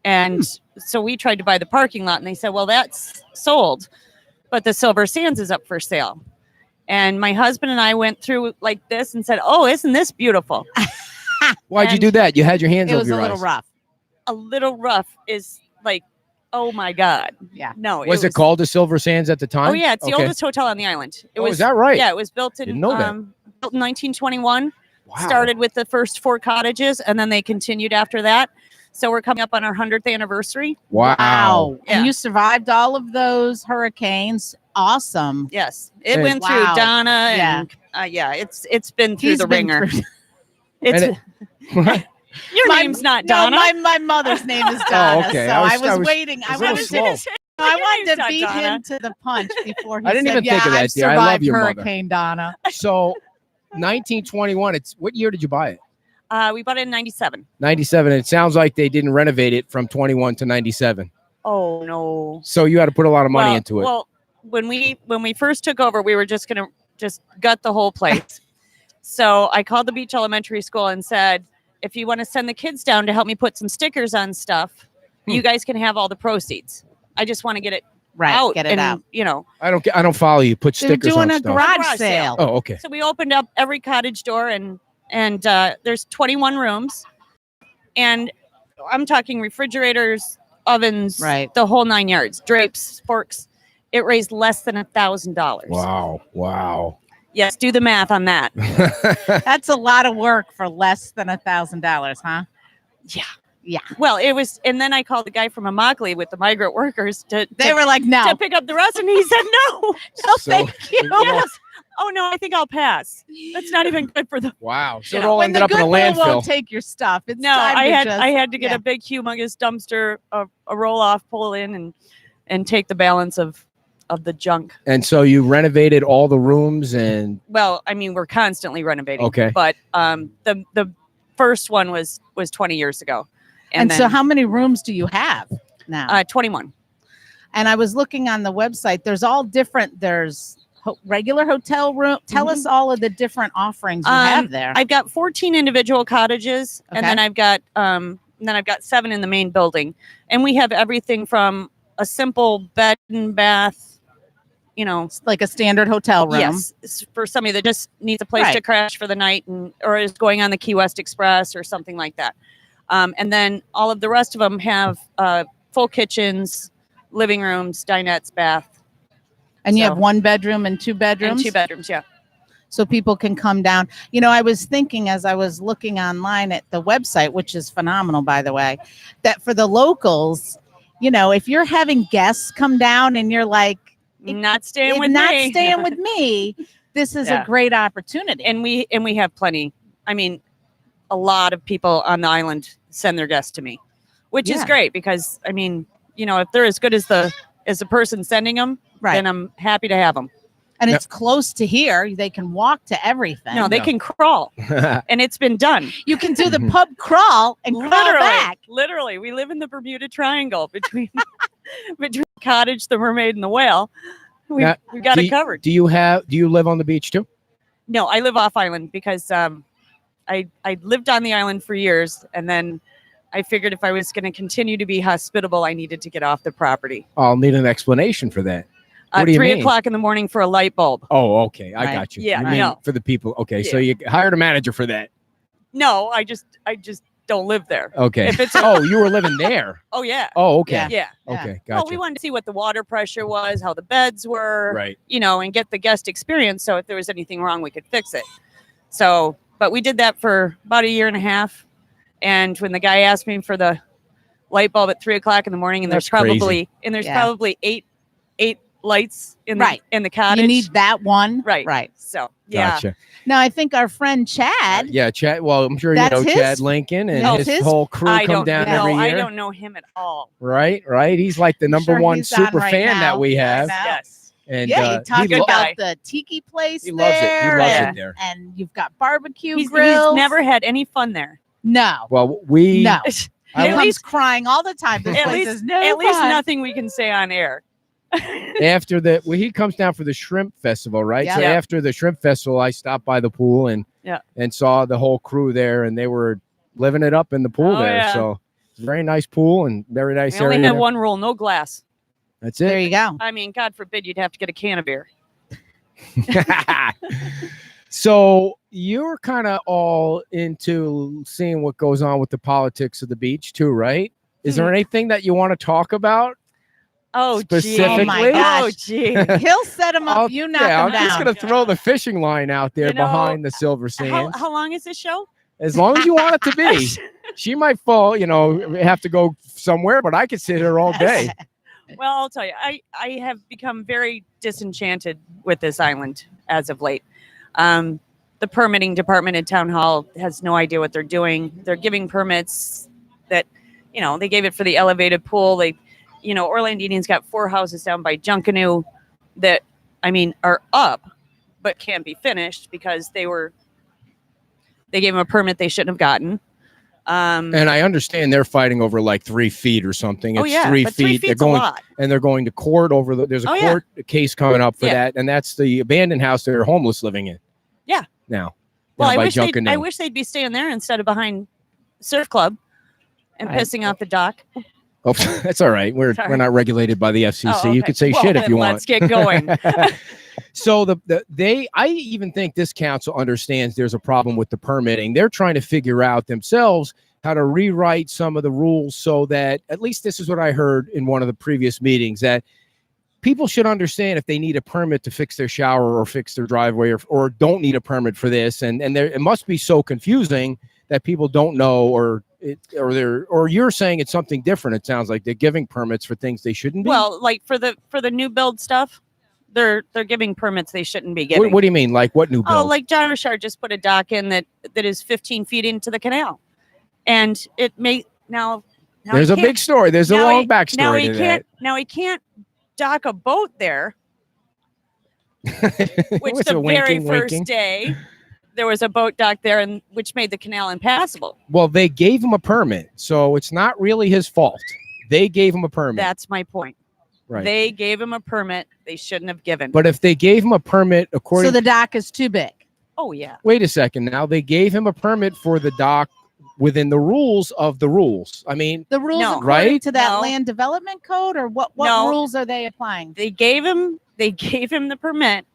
E: and so we tried to buy the parking lot, and they said, "Well, that's sold, but the Silver Sands is up for sale." And my husband and I went through like this and said, "Oh, isn't this beautiful?"
A: Why'd you
E: and
A: do that? You had your hands
B: it
A: over
B: was
A: your
B: a little
A: eyes.
B: rough.
E: A little rough is like, oh my God.
B: Yeah.
E: No.
A: Was it called the Silver Sands at the time?
E: Oh yeah, it's the
A: Okay.
E: oldest hotel on the island. It
A: Oh,
E: was
A: is that right?
E: Yeah, it was built in
A: Didn't know that.
E: built in 1921.
A: Wow.
E: Started with the first 4 cottages, and then they continued after that. So we're coming up on our 100th anniversary.
A: Wow.
E: Yeah.
B: And you survived all of those hurricanes. Awesome.
E: Yes, it
A: And-
E: went through
B: Wow.
E: Donna,
B: Yeah.
E: and it's been through
B: He's
E: the
B: been
E: ringer.
B: through-
E: It's
A: And
E: your
B: My-
E: name's not
B: No,
E: Donna.
B: my mother's name is Donna.
A: okay.
B: So
A: I
B: I
A: was-
B: was waiting.
A: I
B: I
A: was a little
B: wanted
A: slow.
B: to. I
E: Your
B: wanted
E: name's
B: to
E: not
B: beat
E: Donna.
B: him to the punch before he
A: I didn't
B: said,
A: even think of
B: "Yeah,
A: that,
B: I've
A: dear. I love
B: survived
A: your mother."
B: Hurricane Donna."
A: So 1921. What year did you buy it?
E: We bought it in 97.
A: 97. It sounds like they didn't renovate it from 21 to 97.
E: Oh no.
A: So you had to put a lot of money
E: Well-
A: into it.
E: Well, when we first took over, we were just gonna gut the whole place. So I called the Beach Elementary School and said, if you want to send the kids down to help me put some stickers on stuff, you guys can have all the proceeds. I just want to get it
B: Right,
E: out.
B: get it
E: and,
B: out.
A: I don't follow you. Put
B: They're
A: stickers
B: doing
A: on
B: a
A: stuff.
B: garage
E: Garage
B: sale.
E: sale.
A: Oh, okay.
E: So we opened up every cottage door, and there's 21 rooms, and I'm talking refrigerators, ovens,
B: Right.
E: the whole 9 yards, drapes, forks. It raised less than $1,000.
A: Wow.
E: Yes, do the math on that.
B: That's a lot of work for less than $1,000, huh?
E: Well, it was, and then I called the guy from Immokalee with the migrant workers
B: They
E: to
B: were like, "No,
E: pick up the rest, and he said no.
B: no,
A: So-
B: thank you."
E: Yes. Oh no, I think I'll pass. That's not even good for the.
A: Wow. So
E: You
A: it
E: know,
A: all
B: When
A: ended
B: the
A: up in a
B: Goodwill
A: landfill.
B: won't take your stuff. It's
E: No,
B: time
E: I
B: to
E: had
B: just,
E: I had to get
B: yeah.
E: a big humongous dumpster, a roll off, pull in, and take the balance of the junk.
A: And so you renovated all the rooms and
E: Well, I mean, we're constantly renovating.
A: Okay.
E: But the first one was 20 years ago,
B: And so,
E: then,
B: how many rooms do you have now?
E: 21.
B: And I was looking on the website. There's all different. There's regular hotel room. Tell us all of the different offerings you have there.
E: I've got 14 individual cottages, and
B: Okay.
E: then I've got 7 in the main building, and we have everything from a simple bed and bath.
B: It's like a standard hotel room.
E: Yes, it's for somebody that just needs a place to
B: Right.
E: crash for the night, or is going on the Key West Express or something like that. And then all of the rest of them have full kitchens, living rooms, dinettes, bath,
B: And you
E: So-
B: have 1 bedroom and 2 bedrooms.
E: and 2 bedrooms. Yeah.
B: So people can come down. I was thinking as I was looking online at the website, which is phenomenal, by the way, that for the locals, if you're having guests come down and you're like,
E: Not staying
B: "It's
E: with
B: not
E: me.
B: staying with me, this is
E: Yeah.
B: a great opportunity.
E: And we have plenty. I mean, a lot of people on the island send their guests to me, which is
B: Yeah.
E: great because I mean, if they're as good as the person sending them,
B: Right.
E: then I'm happy to have them.
B: And
A: Yep.
B: it's close to here. They can walk to everything.
E: No, they
A: Yeah.
E: can crawl, and it's been done.
B: You can do the pub crawl and crawl back.
E: Literally, we live in the Bermuda Triangle between between the cottage, the mermaid, and the whale. We
A: Now,
E: got
A: do
E: it
A: you-
E: covered.
A: do you live on the beach too?
E: No, I live off island because I lived on the island for years, and then I figured if I was going to continue to be hospitable, I needed to get off the property.
A: I'll need an explanation for that. What do you
E: 3
A: mean?
E: o'clock in the morning for a light bulb.
A: Oh, okay. I
B: Right.
A: got you.
E: Yeah,
A: You mean
E: no.
A: for the people. Okay, so
E: Yeah.
A: you hired a manager for that.
E: No, I just don't live there.
A: Okay.
E: If it's
A: Oh, you were living there.
E: oh yeah,
A: Oh, okay.
B: Yeah.
E: yeah.
B: Yeah.
A: Okay,
E: Well,
A: gotcha.
E: we wanted to see what the water pressure was, how the beds were,
A: Right.
E: and get the guest experience. So if there was anything wrong, we could fix it. So, but we did that for about a year and a half. And when the guy asked me for the light bulb at 3 o'clock in the morning, and
A: That's
E: there's
A: crazy.
E: probably eight lights in the
B: Right.
E: in the cottage.
B: You need that one.
E: Right.
B: Right.
E: So yeah.
A: Gotcha.
B: Now, I think our friend Chad.
A: Yeah, Chad. Well, I'm sure you
B: That's
A: know
B: his-
A: Chad Lincoln and
B: that's
A: his
B: his-
A: whole crew
E: I
A: come
E: don't
A: down
E: know.
A: every
E: I
A: year.
E: don't know him at all.
A: Right. He's like the number
B: Sure
A: one
B: he's on
A: super
B: right
A: fan
B: now.
A: that we have.
B: Yes.
E: Yes.
A: And
B: Yeah, he talked
A: he lo-
B: about the tiki place
A: he loves it. He
B: there.
A: loves
B: and,
A: it there.
B: and you've got barbecue
E: He's
B: grills.
E: never had any fun there.
B: No.
A: Well, we
B: No.
A: I
B: He
E: At
B: comes
E: least-
B: crying all the time. This
E: At
B: place
E: least-
B: is no
E: At least
B: fun.
E: nothing we can say on air.
A: after he comes down for the shrimp festival, right? So
E: Yeah.
A: after the shrimp festival, I stopped by the pool and saw the whole crew there, and they were living it up in the pool
E: Oh,
A: there.
E: yeah.
A: So it's a very nice pool and very nice
E: We only
A: area.
E: have
A: there.
E: one rule: no glass.
A: That's
B: There
A: it.
B: you go.
E: I mean, God forbid you'd have to get a can of beer.
A: So you're kind of all into seeing what goes on with the politics of the beach too, right? Is there anything that you want to talk about?
E: Oh,
A: Specifically?
B: Oh, my gosh.
E: Oh, gee.
B: He'll set him up. You knock him
A: I'm
B: down.
A: just gonna throw the fishing line out there
E: You know,
A: behind the silver
E: how,
A: sands.
E: how long is this show?
A: As long as you want it to be. She might fall, have to go somewhere, but I could sit here all day.
E: Well, I'll tell you, I have become very disenchanted with this island as of late. The permitting department at Town Hall has no idea what they're doing. They're giving permits that, they gave it for the elevated pool. Orlandinians got 4 houses down by Junkanoo that, are up, but can't be finished because they gave them a permit they shouldn't have gotten.
A: And I understand they're fighting over like 3 feet or something. It's
E: oh yeah,
A: 3
E: but
A: feet.
E: 3
A: They're
E: feet's a
A: going
E: lot.
A: and they're going to court over there's a
E: Oh, yeah.
A: court case coming up for
E: Yeah.
A: that, and that's the abandoned house they're homeless living in.
E: Yeah.
A: Now.
E: Well,
A: down
E: I
A: by
E: wish
A: Junkanoo.
E: they'd be staying there instead of behind Surf Club and
B: Right.
E: pissing off the dock.
A: Oh, that's all right. We're
E: Sorry.
A: not regulated by the FCC.
E: Oh,
A: You
E: okay.
A: could say
E: Well,
A: shit if
E: then
A: you want.
E: let's get going.
A: So I even think this council understands there's a problem with the permitting. They're trying to figure out themselves how to rewrite some of the rules so that, at least this is what I heard in one of the previous meetings, that people should understand if they need a permit to fix their shower or fix their driveway or don't need a permit for this. And it must be so confusing that people don't know or you're saying it's something different. It sounds like they're giving permits for things they shouldn't be.
E: Well, like for the new build stuff, they're giving permits they shouldn't be giving.
A: what do you mean? Like what new build?
E: Oh, like John Richard just put a dock in that is 15 feet into the canal, and it may now.
A: There's
E: he
A: a
E: can't-
A: big story. There's a
E: now
A: long
E: he-
A: backstory
E: Now he
A: to
E: can't. Now he can't dock a boat there.
A: that.
E: Which
A: What's
E: the
A: a
E: very
A: winking,
E: first
A: winking?
E: day, there was a boat dock there, and which made the canal impassable.
A: Well, they gave him a permit, so it's not really his fault. They gave him a permit.
E: That's my point.
A: Right.
E: They gave him a permit they shouldn't have given.
A: But if they gave him a permit according
B: So the dock is too big.
E: oh yeah,
A: wait a second now, they gave him a permit for the dock within the rules of the rules. I mean,
B: The rules
E: No.
B: according
A: Right?
B: to that
E: No.
B: land development code, or what
E: No.
B: rules are they applying?
E: they gave him the permit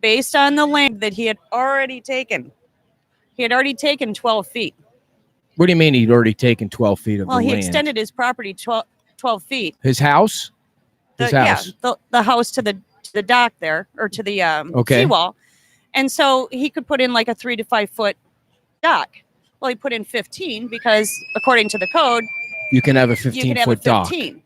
E: based on the land that he had already taken. He had already taken 12 feet.
A: what do you mean he'd already taken 12 feet of
E: Well,
A: the
E: he
A: land?
E: extended his property 12 feet.
A: His house? His house.
E: Yeah, the house to the dock there, or to the
A: Okay.
E: seawall. And so he could put in like a 3 to 5 foot dock. Well, he put in 15 because according to the code,
A: You can have a
E: you can have a
A: 15-foot dock.
E: 15.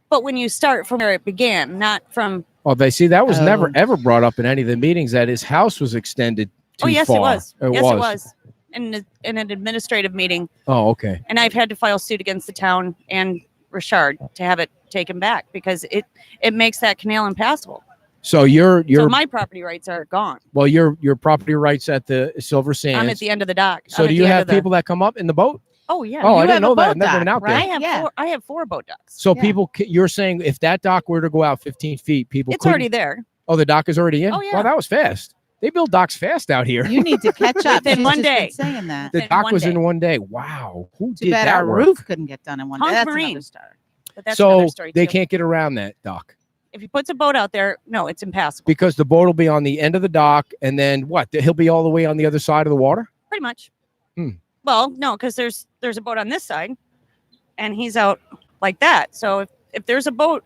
E: But when you start from where it began, not from
A: Oh, they see that was never
B: Oh.
A: ever brought up in any of the meetings that his house was extended too
E: oh yes,
A: far.
E: it was. It was in an administrative meeting,
A: Oh, okay.
E: and I've had to file suit against the town and Richard to have it taken back because it makes that canal impassable.
A: So your
E: So my property rights are gone.
A: your property rights at the Silver Sands.
E: I'm at the end of the dock.
A: So
E: I'm
A: do
E: at
A: you
E: the end
A: have
E: of the-
A: people that come up in the boat?
E: Oh yeah.
A: Oh, I
B: You
A: didn't
B: have a
A: know that.
B: boat
A: I've never been
B: dock,
A: out there.
B: right?
E: I have 4 boat docks.
A: So
B: Yeah.
A: people, you're saying if that dock were to go out 15 feet, people
E: It's
A: couldn't-
E: already there.
A: Oh, the dock is already in?
E: Oh, yeah.
A: Well, that was fast. They build docks fast out here.
B: You need to catch up.
E: Within
B: She's
E: one
B: just
E: day.
B: been saying that.
A: The
E: in
A: dock
E: one
A: was
E: day.
A: in one day. Wow. Who
B: Too
A: did
B: bad
A: that
B: our
A: work?
B: roof couldn't get done in one day.
E: Hunk
B: That's
E: Marine.
B: another story.
E: But that's another
A: So
E: story
A: they
E: too.
A: can't get around that dock
E: If he puts a boat out there, no, it's impassable.
A: because the boat will be on the end of the dock, and then what? He'll be all the way on the other side of the water.
E: Pretty much.
A: Hmm.
E: Well, no, because there's a boat on this side, and he's out like that. So if there's a boat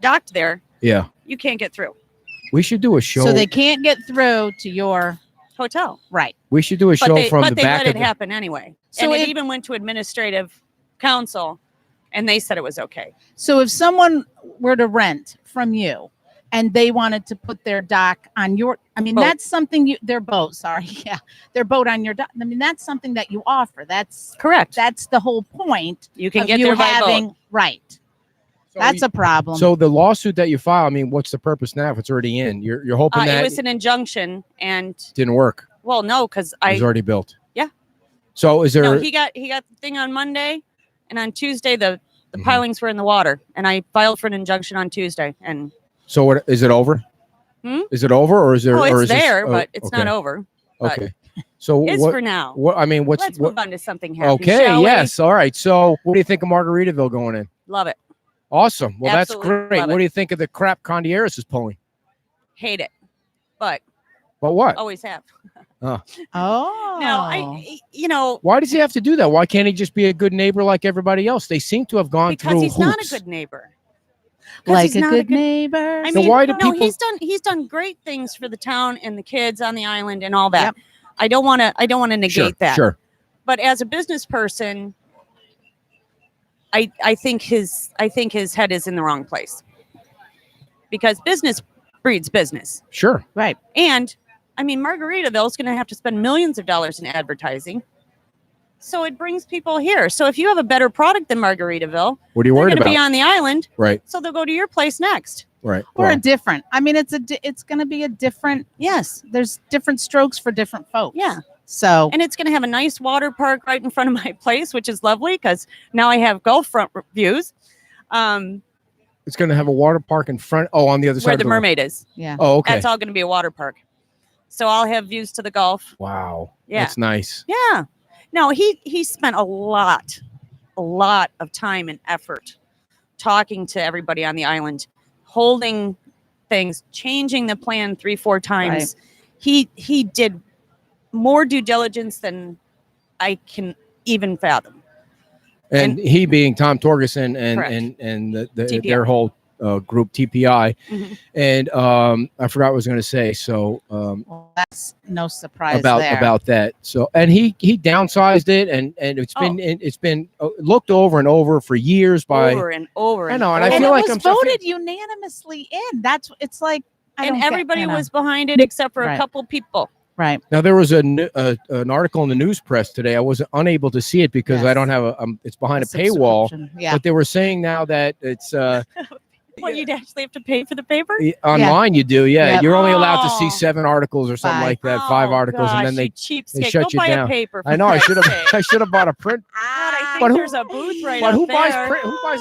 E: docked there,
A: Yeah.
E: you can't get through.
A: We should do a show.
B: So they can't get through to your
E: Hotel.
B: right.
A: we should do a show from
E: but
A: the
E: they
A: back
E: let
A: of
E: it
A: the,
E: happen anyway.
B: So
E: and it
B: if-
E: even went to administrative council, and they said it was okay.
B: So if someone were to rent from you and they wanted to put their dock on your, I mean,
E: Boat.
B: that's something their boat, sorry. Yeah. Their boat on your dock. I mean, that's something that you offer. That's
E: Correct.
B: the whole point
E: You can
B: of
E: get
B: you
E: there by
B: having,
E: boat.
B: right.
A: So
B: That's
A: you-
B: a problem.
A: So the lawsuit that you file, I mean, what's the purpose now if it's already in? You're hoping
E: It
A: that
E: was an injunction, and
A: didn't work.
E: well, no, because
A: It was
E: I
A: already built.
E: Yeah.
A: So is there?
E: no, he got the thing on Monday, and on Tuesday the
A: Mhm.
E: pilings were in the water, and I filed for an injunction on Tuesday, and
A: So what is it over?
E: Hmm?
A: Is it over, or is there?
E: oh,
A: or
E: it's
A: is this-
E: there,
A: oh,
E: but it's not
A: okay.
E: over. but
A: Okay. So
E: It's
A: what?
E: for now.
A: What I mean, what's
E: Let's
A: what?
E: move on to something happy.
A: Okay.
E: shall we?
A: Yes. All right. So what do you think of Margaritaville going in?
E: Love it.
A: Awesome. Well,
E: Absolutely
A: that's great.
E: love
A: What
E: it.
A: do you think of the crap Condieras is pulling?
E: Hate it, but
A: But what?
E: always have.
B: oh.
E: Now I
A: Why does he have to do that? Why can't he just be a good neighbor like everybody else? They seem to have gone
E: because
A: through
E: he's
A: hoops.
E: not a good neighbor. 'Cause
B: like
E: he's
B: a
E: not
B: good neighbor.
E: I
A: So
E: mean,
A: why do
E: no,
A: people-
E: he's done great things for the town and the kids on the island and all that.
B: Yep.
E: I don't want to negate
A: Sure.
E: that.
A: Sure.
E: But as a business person, I think his head is in the wrong place. Because business breeds business.
A: Sure.
B: right.
E: And I mean, Margaritaville is going to have to spend millions of dollars in advertising. So it brings people here. So if you have a better product than Margaritaville,
A: What are you
E: they're
A: worried
E: going to
A: about?
E: be on the island.
A: Right.
E: So they'll go to your place next.
A: Right.
B: Or
A: Well,
B: a different. I mean, it's going to be a different.
E: Yes.
B: There's different strokes for different folks.
E: Yeah.
B: So
E: And it's going to have a nice water park right in front of my place, which is lovely because now I have Gulf front views
A: it's going to have a water park in front. Oh, on the other side.
E: where
A: of
E: the mermaid is.
B: yeah.
A: Oh, okay.
E: That's all going to be a water park. So I'll have views to the Gulf.
A: Wow.
E: Yeah.
A: That's nice.
E: Yeah. No, he spent a lot of time and effort talking to everybody on the island, holding things, changing the plan 3-4 times. He did more due diligence than I can even fathom.
A: And he being Tom Torgerson
E: Correct.
A: and the
E: TPI.
A: their whole group TPI.
E: Mhm.
A: And I forgot what I was going to say. So
B: Well, that's no surprise
A: about
B: there.
A: about that. So and he downsized it and it's been looked over and over for years by
E: Over and over.
A: I know, and I
B: and
A: feel
B: it
A: like
B: was
A: I'm so-
B: voted unanimously in. That's it's like I
E: and
B: don't get,
E: everybody
B: you know.
E: was behind it except for
B: Right.
E: a couple people.
B: right.
A: Now there was an article in the news press today. I wasn't unable to see it because I
B: Yes.
A: don't have it's behind a
B: The
A: paywall.
B: subscription. Yeah.
A: But they were saying now that it's
E: Well, you'd actually have to pay for the paper.
A: online. You do, yeah.
B: Yep.
A: You're only allowed to see
E: Oh.
A: 7 articles or something
B: 5.
A: like that. 5 articles, and then they
E: cheapskate.
A: shut
E: Go
A: you
E: buy
A: down.
E: a paper. for
A: I know I should
E: Christ's
A: have
E: sake.
A: I should have bought a print.
E: God, I think
A: But who-
E: there's a booth right
A: But
E: out
A: who buys
E: there.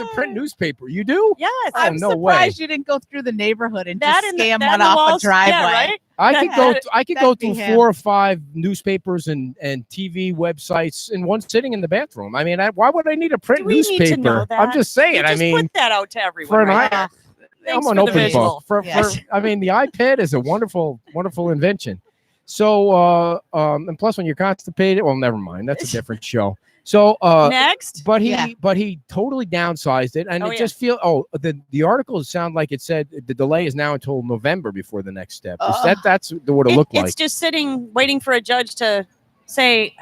A: a print newspaper? You do?
E: Yes.
A: Oh,
B: I'm
A: no way.
B: surprised you didn't go through the neighborhood and
E: That
B: just
E: and the,
B: scam
E: that
B: one
E: and the
B: off
E: walls,
B: a driveway.
E: Yeah, right?
A: I
E: That
A: could go.
E: had-
A: I could go
B: that'd be
A: through
B: him.
A: 4 or 5 newspapers and TV websites in one sitting in the bathroom. I mean, why would I need a print
E: Do we
A: newspaper?
E: need to know that?
A: I'm just saying.
E: You
A: I
E: just
A: mean,
E: put that out to everyone.
A: for an
E: right?
A: eye-
E: Thanks
A: I'm an
E: for the
A: open
E: visual.
A: book. For,
B: Yes.
A: I mean, the iPad is a wonderful invention. So, and plus, when you're constipated, well, never mind. That's a different show. So,
E: Next.
A: but he
B: Yeah.
A: but he totally downsized it, and
E: Oh,
A: it
E: yeah.
A: just the articles sound like it said the delay is now until November before the next step. That's what it looked like.
E: It's just sitting, waiting for a judge to say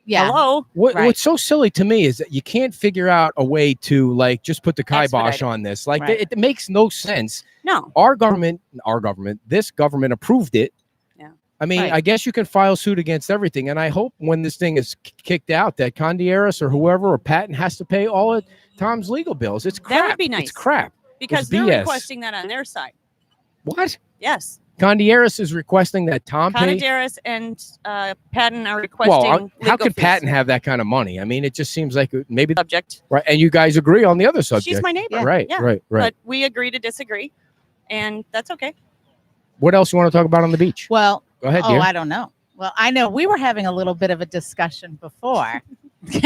B: Yeah.
E: hello.
B: Right.
A: What's so silly to me is that you can't figure out a way to like just put the
E: Expedite
A: kibosh
E: it.
A: on this. Like
B: Right.
A: it makes no sense.
E: No.
A: This government approved it.
E: Yeah.
A: I mean,
B: Right.
A: I guess you can file suit against everything, and I hope when this thing is kicked out, that Condieras or whoever or Patton has to pay all of Tom's legal bills. It's crap.
E: That would be nice.
A: It's crap.
E: Because they're
A: BS.
E: requesting that on their side.
A: What?
E: Yes.
A: Condieras is requesting that Tom pay.
E: Conadaris and Patton are requesting.
A: Well, how
E: legal
A: could
E: fees.
A: Patton have that kind of money? I mean, it just seems like maybe
E: Subject.
A: right. And you guys agree on the other subject.
E: She's my neighbor.
A: Right,
E: Yeah.
A: right.
E: But we agree to disagree, and that's okay.
A: What else you want to talk about on the beach?
B: Well,
A: Go ahead,
B: Oh,
A: dear.
B: I don't know. Well, I know we were having a little bit of a discussion before.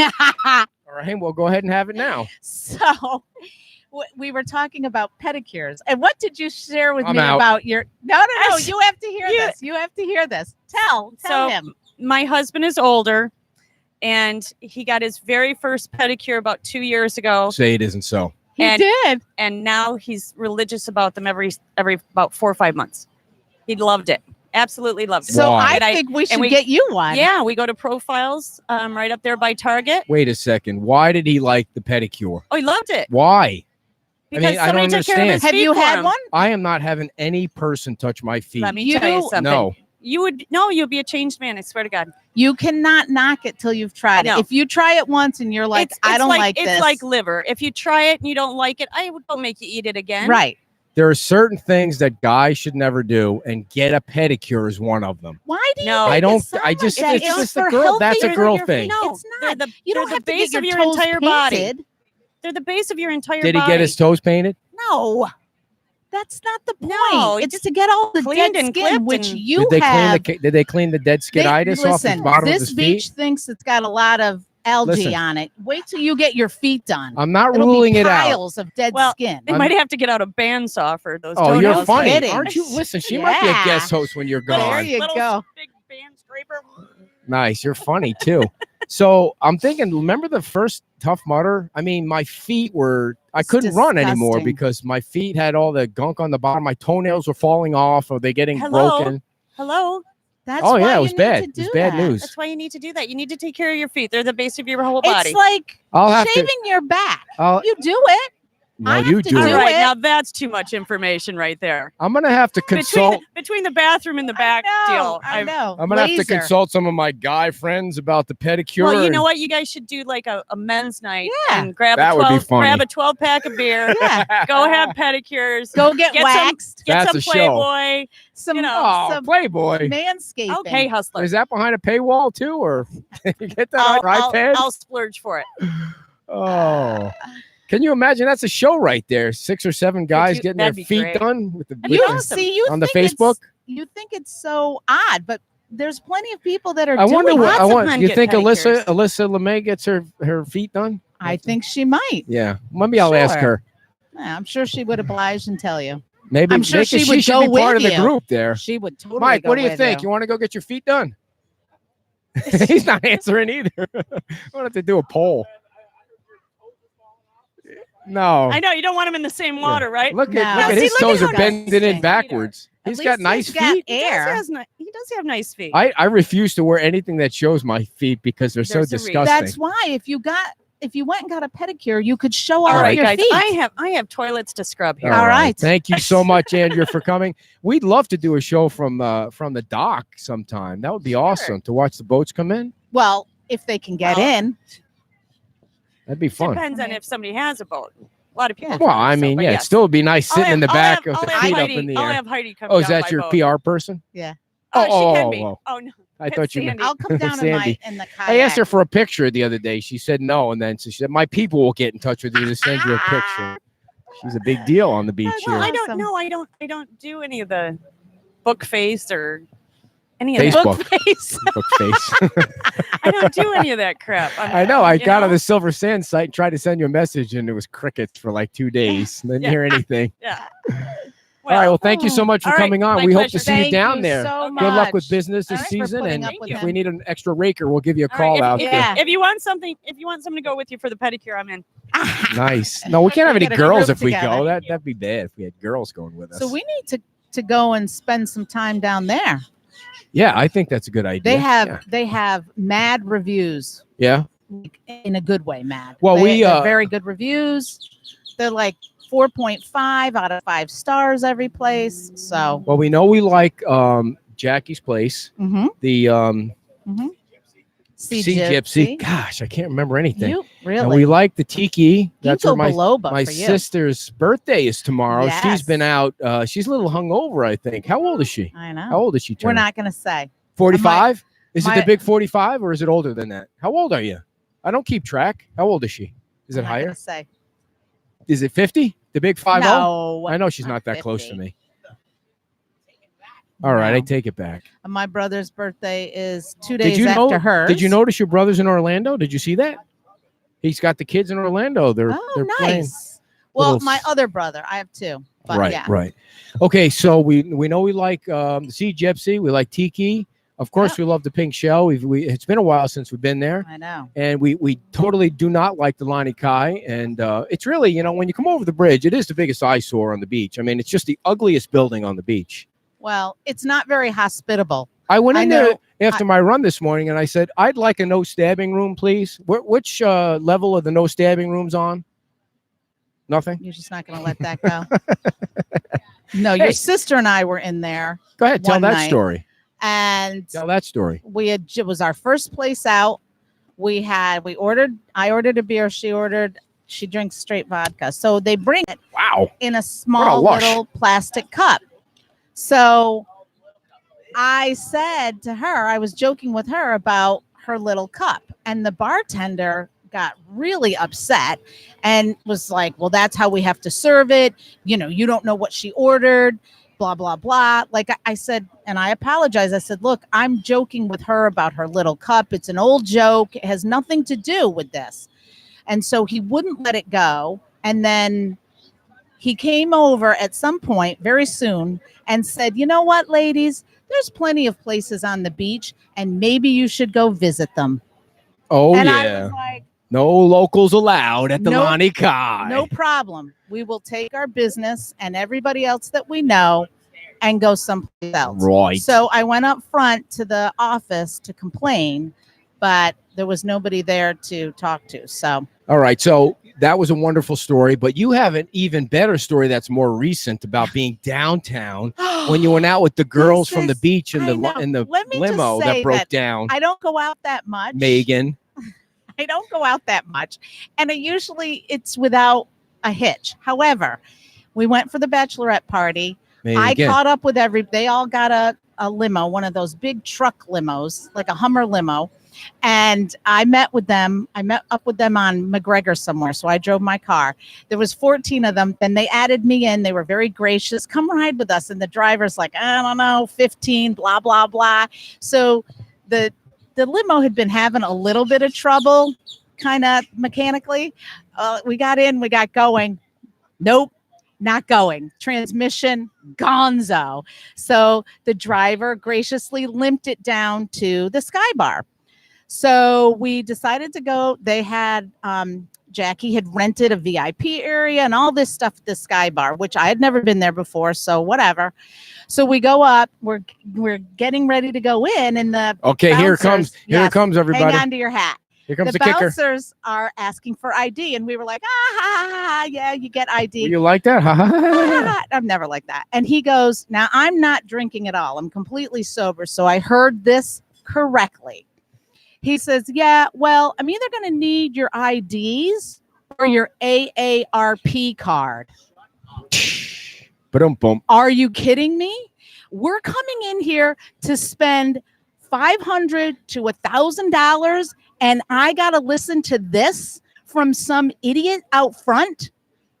A: All right, well, go ahead and have it now.
B: So we were talking about pedicures. And what did you share with
A: I'm
B: me
A: out.
B: about your No,
E: Yes.
B: you have to hear
E: You-
B: this. You have to hear this. Tell
E: So-
B: him.
E: My husband is older, and he got his very first pedicure about 2 years ago,
A: Say it isn't so.
B: He
E: and-
B: did.
E: and now he's religious about them every about 4 or 5 months. He loved it. Absolutely loved it.
B: So
A: Why?
B: I think we should
E: we-
B: get you one.
E: Yeah, we go to Profiles, right up there by Target.
A: Wait a second. Why did he like the pedicure?
E: Oh, he loved it
A: Why?
E: because
A: I don't
E: somebody took care of
A: understand.
E: his
B: Have
E: feet
B: you
E: for
B: had
E: him.
B: one?
A: I am not having any person touch my feet.
E: Let me
B: You-
E: tell you something.
A: No.
E: You'll be a changed man. I swear to God.
B: You cannot knock it till you've tried
E: No.
B: it. If you try it once and you're like, I don't like
E: it's
B: this.
E: like liver. If you try it and you don't like it, I don't make you eat it again.
B: Right.
A: There are certain things that guys should never do, and get a pedicure is one of them.
B: Why do you
E: No.
B: make
A: I don't.
B: it sound
A: I just.
B: like
A: It's
B: that?
A: just a
B: for
A: girl. That's a
B: healthier
A: girl
B: your
A: thing.
B: feet.
E: No,
B: It's
E: they're
B: not.
E: the-
B: You don't
E: they're
B: have
E: the
B: to
E: base
B: get
E: of
B: your
E: your
B: toes
E: entire body.
B: painted.
E: They're the base of your entire
A: Did he
E: body.
A: get his toes painted?
B: No. That's not the point.
E: No,
B: it's
E: just
B: to get all the
E: cleaned
B: dead
E: and
B: skin,
E: clipped
B: which
E: and-
B: you
A: Did they
B: have.
A: Did they clean the dead skinitis off the
B: Listen,
A: bottom of
B: this
A: his feet?
B: beach thinks it's got a lot of algae
A: Listen.
B: on it. Wait till you get your feet done.
A: I'm not
B: It'll
A: ruling
B: be
A: it out.
B: piles of dead
E: Well,
B: skin.
E: They
A: I'm-
E: might have to get out a bandsaw for those.
A: Oh, you're
E: toenails.
A: funny,
B: kidding.
A: aren't you? Listen, she might be a
B: Yeah.
A: guest host when you're
B: There
A: gone.
B: you
E: Little
B: go.
E: Big band scraper.
A: Nice, you're funny too. So I'm thinking, remember the first Tough Mudder? I mean, my feet were, I
B: It's
A: couldn't run anymore
B: disgusting.
A: because my feet had all the gunk on the bottom. My toenails were falling off, or they getting
E: Hello?
A: broken.
E: Hello.
B: That's
A: Oh
B: why
A: yeah, it
B: you
A: was
B: need
A: bad.
B: to
A: It was
B: do
A: bad
B: that.
A: news.
E: That's why you need to do that. You need to take care of your feet. They're the base of your whole body.
B: It's like
A: I'll have
B: shaving
A: to.
B: your back.
A: I'll,
B: You do it.
A: no,
B: I have
A: you
B: to
A: do
B: do
E: All
A: it.
B: it.
E: right, now that's too much information right there.
A: I'm gonna have to consult.
E: Between the bathroom and the back deal.
B: I know.
A: I'm gonna have to
B: Laser.
A: consult some of my guy friends about the pedicure.
E: Well, you
A: and-
E: know what? You guys should do like a men's night
B: Yeah.
E: and grab
A: That
E: a
A: would be
E: 12
A: funny.
E: grab a 12-pack of beer.
B: Yeah.
E: Go have pedicures.
B: Go get
E: Get some-
B: waxed.
E: Get
A: That's
E: some
A: a show.
E: Playboy.
B: Some,
E: you know,
A: Oh,
B: some
A: Playboy.
B: manscaping.
E: Okay, hustler.
A: Is that behind a paywall too, or you get that on your iPad?
E: I'll splurge for it.
A: Oh, can you imagine? That's a show right there. 6 or 7 guys getting their
E: that'd be
A: feet
E: great.
A: done with the,
E: That'd
A: with
E: be
A: the-
E: awesome.
B: See, you
A: on the
B: think it's-
A: Facebook.
B: You think it's so odd, but there's plenty of people that are
A: I wonder
B: doing
A: what
B: it.
A: I
E: Lots of
A: want.
E: men
A: You
E: get
A: think
E: pedicures.
A: Alyssa LeMay gets her feet done?
B: I think she might.
A: Yeah, maybe I'll ask
B: Sure.
A: her.
B: Yeah, I'm sure she would oblige and tell you.
A: Maybe
B: I'm sure
A: maybe
B: she would
A: should
B: go
A: be part
B: with
A: of the
B: you.
A: group there.
B: She would totally.
A: Mike,
B: go
A: what do you
B: with
A: think? You want to go get your feet done? He's not answering either. We'll have to do a poll. No.
E: I know you don't want them in the same water, right?
A: Look at
B: No.
A: look
B: Now,
A: at
B: see,
A: his
B: look
A: toes
B: at
A: are
B: how
A: bending
B: disgusting
A: in
B: feet
A: backwards.
B: At
A: He's
B: least
A: got nice
B: he's got
A: feet.
B: air.
E: He does have nice feet.
A: I refuse to wear anything that shows my feet because they're so
E: There's a reason.
A: disgusting.
B: That's why if you went and got a pedicure, you could show
E: All
B: off
E: right,
B: your
E: guys.
B: feet.
E: I have toilets to scrub here.
B: All right.
A: Thank you so much, Andrea, for coming. We'd love to do a show from the dock sometime. That would be awesome to watch the boats come in.
B: Well, if they can get
E: Well,
B: in.
A: That'd be fun.
E: Depends on if somebody has a boat. A lot of people.
A: Well,
E: don't,
A: I
E: so,
A: mean,
E: but
A: yeah,
E: yes.
A: it still would be nice
E: I'll
A: sitting in the
E: have-
A: back
E: I'll
A: with the
E: have
A: feet up
E: Heidi-
A: in the
E: I'll
A: air.
E: have Heidi come
A: Oh, is
E: down
A: that
E: my
A: your
E: boat.
A: PR person?
B: Yeah.
E: Oh, she
A: oh,
E: can
A: oh,
E: be.
A: oh.
E: Oh no.
A: I
E: It's
A: thought you meant.
E: Sandy.
B: I'll come down
A: Sandy.
B: in the kayak.
A: I asked her for a picture the other day. She said no, and then she said my people will get in touch with you to send you a picture. She's a big deal on the beach
E: Well,
A: here.
E: I don't
B: Awesome.
E: know. I don't do any of the book face or any of that.
A: Facebook.
B: Book face.
A: Book face.
E: I don't do any of that crap.
A: I know. I
E: you
A: got on
E: know?
A: the Silver Sand site and tried to send you a message, and it was crickets for like 2 days. Didn't
E: Yeah.
A: hear anything.
E: Yeah.
A: All right. Well, thank you so much for
E: all right,
A: coming on.
E: my
A: We hope
E: pleasure.
A: to see you
B: Thank
A: down
B: you
A: there.
B: so
A: Good luck with
B: much.
A: business this
B: All right, for
A: season,
B: putting
A: and
B: up with
A: if
B: him.
A: we need an extra raker, we'll give you a
E: All
A: call
E: right,
A: out
E: if,
A: there.
B: Yeah.
E: if you want something, if you want someone to go with you for the pedicure, I'm in.
A: Nice. No, we can't have any
B: Get a
A: girls
B: group
A: if we
B: together.
A: go. That'd be bad if we had girls going with us.
B: So we need to go and spend some time down there.
A: Yeah, I think that's a good idea.
B: They have mad reviews.
A: Yeah.
B: Like, in a good way, mad.
A: Well,
B: They're very good reviews. They're like 4.5 out of 5 stars every place. So
A: Well, we know we like Jackie's Place,
B: mhm,
A: the
B: mhm.
A: Sea Gypsy. Gosh, I can't remember anything.
B: You
A: And
B: really?
A: we like the Tiki. That's
B: you
A: where
B: go Biloba
A: my
B: for you.
A: sister's birthday is tomorrow. She's
B: Yes.
A: been out. She's a little hungover, I think. How old is she?
B: I
A: How
B: know.
A: old is she?
B: We're
A: turning?
B: not going to say.
A: 45? Is it
B: my-
A: the big 45 or is it older than that? How old are you? I don't keep track. How old is she? Is it
B: I'm not
A: higher?
B: gonna Say.
A: Is it 50? The big 50?
B: No.
A: I know she's not that
B: 50.
A: close to me. All right, I
B: No.
A: take it back.
B: My brother's birthday is 2
A: Did
B: days
A: you
B: after
A: know?
B: hers.
A: Did you notice your brother's in Orlando? Did you see that? He's got the kids in Orlando. They're
B: Oh,
A: playing.
B: nice. Well,
A: little
B: my
A: s-
B: other brother, I have two. But
A: Right,
B: yeah.
A: right. Okay, so we know we like the Sea Gypsy. We like Tiki. Of course, we love the Pink Shell. It's been a while since we've been there.
B: I know.
A: And we totally do not like the Lani Kai. And it's really, when you come over the bridge, it is the biggest eyesore on the beach. I mean, it's just the ugliest building on the beach.
B: Well, it's not very hospitable.
A: I went
B: I
A: in there
B: know.
A: after my run this morning and I said, I'd like a no stabbing room, please. Which level of the no stabbing room's on? Nothing?
B: You're just not going to let that go. No, your
A: Hey.
B: sister and I were in there,
A: Go ahead, tell
B: One
A: that
B: night.
A: story.
B: and
A: Tell that story.
B: it was our first place out. I ordered a beer. She drinks straight vodka. So they bring it
A: Wow.
B: in a small
A: lush.
B: little plastic cup. So I said to her, I was joking with her about her little cup, and the bartender got really upset and was like, well, that's how we have to serve it. You don't know what she ordered, blah, blah, blah. Like I said, and I apologize. I said, look, I'm joking with her about her little cup. It's an old joke. It has nothing to do with this. And so he wouldn't let it go. And then he came over at some point very soon and said, you know what, ladies, there's plenty of places on the beach and maybe you should go visit them.
A: Oh,
B: and I
A: yeah.
B: was like,
A: No locals allowed at the
B: Nope.
A: Lani Kai.
B: no problem. We will take our business and everybody else that we know and go someplace else.
A: Right.
B: So I went up front to the office to complain, but there was nobody there to talk to. So
A: All right. So that was a wonderful story, but you have an even better story that's more recent about being downtown when you went out with the girls
B: This
A: from the
B: is-
A: beach in
B: I know.
A: the
B: Let me just
A: limo
B: say
A: that broke
B: that
A: down.
B: I don't go out that much.
A: Megan.
B: I don't go out that much. And it's without a hitch. However, we went for the bachelorette party. I
A: Megan.
B: caught up with they all got a limo, one of those big truck limos, like a Hummer limo. And I met up with them on McGregor somewhere. So I drove my car. There was 14 of them. Then they added me in. They were very gracious. Come ride with us. And the driver's like, I don't know, 15, blah, blah, blah. So the limo had been having a little bit of trouble kind of mechanically. We got in, we got going. Nope. Not going. Transmission, gonzo. So the driver graciously limped it down to the Sky Bar. So we decided to go. They had Jackie had rented a VIP area and all this stuff at the Sky Bar, which I had never been there before. So whatever. So we go up. We're getting ready to go in, and the
A: Okay, here it
B: bouncers-
A: comes. Here it
B: yes,
A: comes, everybody.
B: hang on to your hat.
A: Here comes
B: The
A: the kicker.
B: bouncers are asking for ID, and we were like, yeah, you get ID.
A: You like that?
B: I'm never like that. And he goes, now I'm not drinking at all. I'm completely sober. So I heard this correctly. He says, yeah, well, I'm either going to need your IDs or your AARP card.
A: Ba-dum-bum.
B: Are you kidding me? We're coming in here to spend $500 to $1,000, and I got to listen to this from some idiot out front.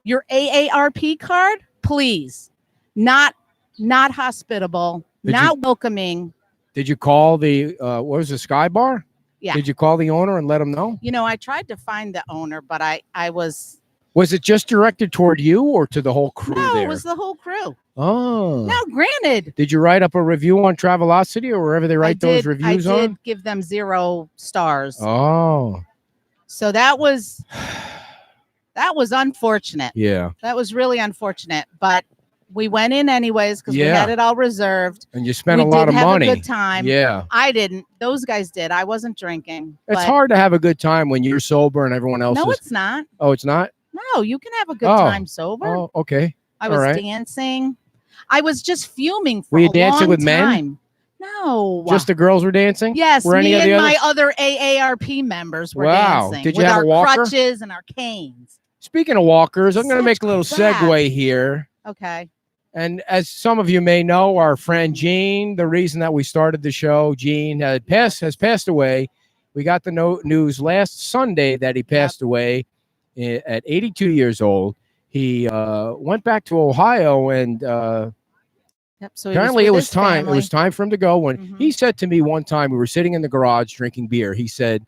B: Your AARP card, please. Not hospitable, not welcoming.
A: Did you call the what was the Sky Bar?
B: Yeah.
A: Did you call the owner and let him know?
B: I tried to find the owner, but I was
A: Was it just directed toward you or to the whole crew
B: no,
A: there?
B: it was the whole crew.
A: Oh.
B: Now, granted,
A: Did you write up a review on Travelocity or wherever they write those reviews
B: I did
A: on?
B: give them 0 stars.
A: Oh.
B: So that was unfortunate.
A: Yeah.
B: That was really unfortunate, but we went in anyways because we
A: Yeah.
B: had it all reserved.
A: And you spent
B: we
A: a lot
B: did
A: of
B: have
A: money.
B: a good time.
A: Yeah.
B: I didn't. Those guys did. I wasn't drinking.
A: It's
B: but-
A: hard to have a good time when you're sober and everyone else
B: No,
A: is.
B: it's not.
A: Oh, it's not?
B: No, you can have a good
A: Oh.
B: time sober.
A: Oh, okay.
B: I was
A: all right.
B: dancing. I was just fuming for
A: Were you
B: a
A: dancing
B: long
A: with men?
B: time. No.
A: Just the girls were dancing?
B: yes,
A: Were any
B: me
A: of
B: and
A: the
B: my
A: others?
B: other AARP members were
A: Wow.
B: dancing
A: Did you
B: with
A: have a
B: our
A: walker?
B: crutches and our canes.
A: Speaking of walkers, I'm going to
B: Such
A: make a little
B: crap.
A: segue here.
B: Okay.
A: And as some of you may know, our friend Gene, the reason that we started the show, Gene has passed away. We got the news last Sunday that he passed away at 82 years old. He went back to Ohio and
B: Yep. So he
A: Apparently,
B: was
A: it
B: with
A: was
B: his
A: time. It
B: family.
A: was time for him to go. When
B: Mhm.
A: he said to me one time, we were sitting in the garage drinking beer. He said,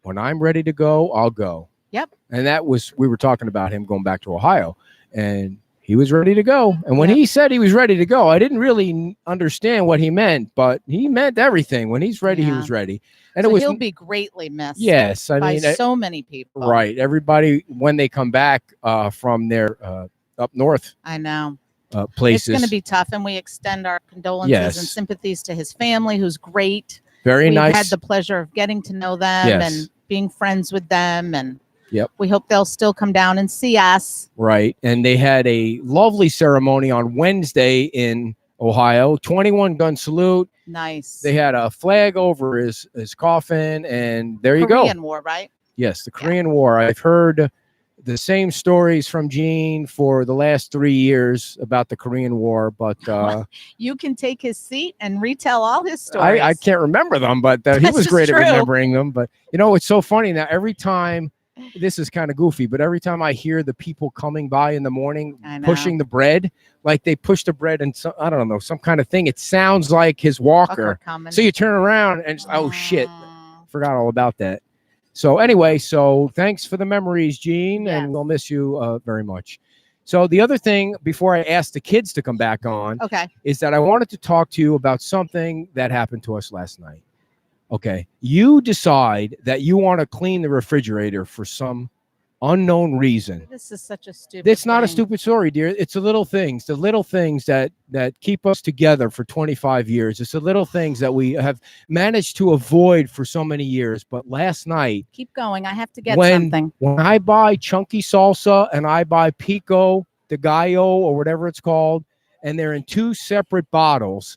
A: "When I'm ready to go, I'll go."
B: Yep.
A: And that was, we were talking about him going back to Ohio, and he was ready to go. And when
B: Yep.
A: he said he was ready to go, I didn't really understand what he meant, but he meant everything. When he's ready, he
B: Yeah.
A: was ready. And
B: So
A: it was,
B: he'll be greatly missed.
A: yes, I
B: by
A: mean,
B: so many people.
A: right. Everybody, when they come back from their up north
B: I know.
A: places,
B: It's going to be tough, and we extend our condolences
A: Yes.
B: and sympathies to his family, who's great.
A: very
B: We've
A: nice.
B: had the pleasure of getting to know them
A: Yes.
B: and being friends with them, and
A: Yep.
B: we hope they'll still come down and see us.
A: Right. And they had a lovely ceremony on Wednesday in Ohio, 21 gun salute.
B: Nice.
A: They had a flag over his coffin, and there you
B: Korean
A: go.
B: War, right?
A: Yes, the Korean War. I've heard the same stories from Gene for the last 3 years about the Korean War, but
B: You can take his seat and retell all his stories.
A: I can't remember them, but he
B: This
A: was
B: is
A: great
B: true.
A: at remembering them. But it's so funny now. Every time, this is kind of goofy, but every time I hear the people coming by in the morning
B: I know.
A: pushing the bread, like they push the bread and I don't know, some kind of thing. It sounds like his walker.
B: Coming.
A: So you turn around and oh shit,
B: Mm.
A: forgot all about that. So anyway, so thanks for the memories, Gene,
B: Yes.
A: and we'll miss you very much. So the other thing before I ask the kids to come back on
B: Okay.
A: is that I wanted to talk to you about something that happened to us last night. Okay. You decide that you want to clean the refrigerator for some unknown reason.
B: This is such a stupid.
A: It's not a
B: thing.
A: stupid story, dear. It's the little things that keep us together for 25 years. It's the little things that we have managed to avoid for so many years. But last night,
B: Keep going. I have to get
A: when
B: something.
A: when I buy chunky salsa and I buy pico de gallo or whatever it's called, and they're in two separate bottles,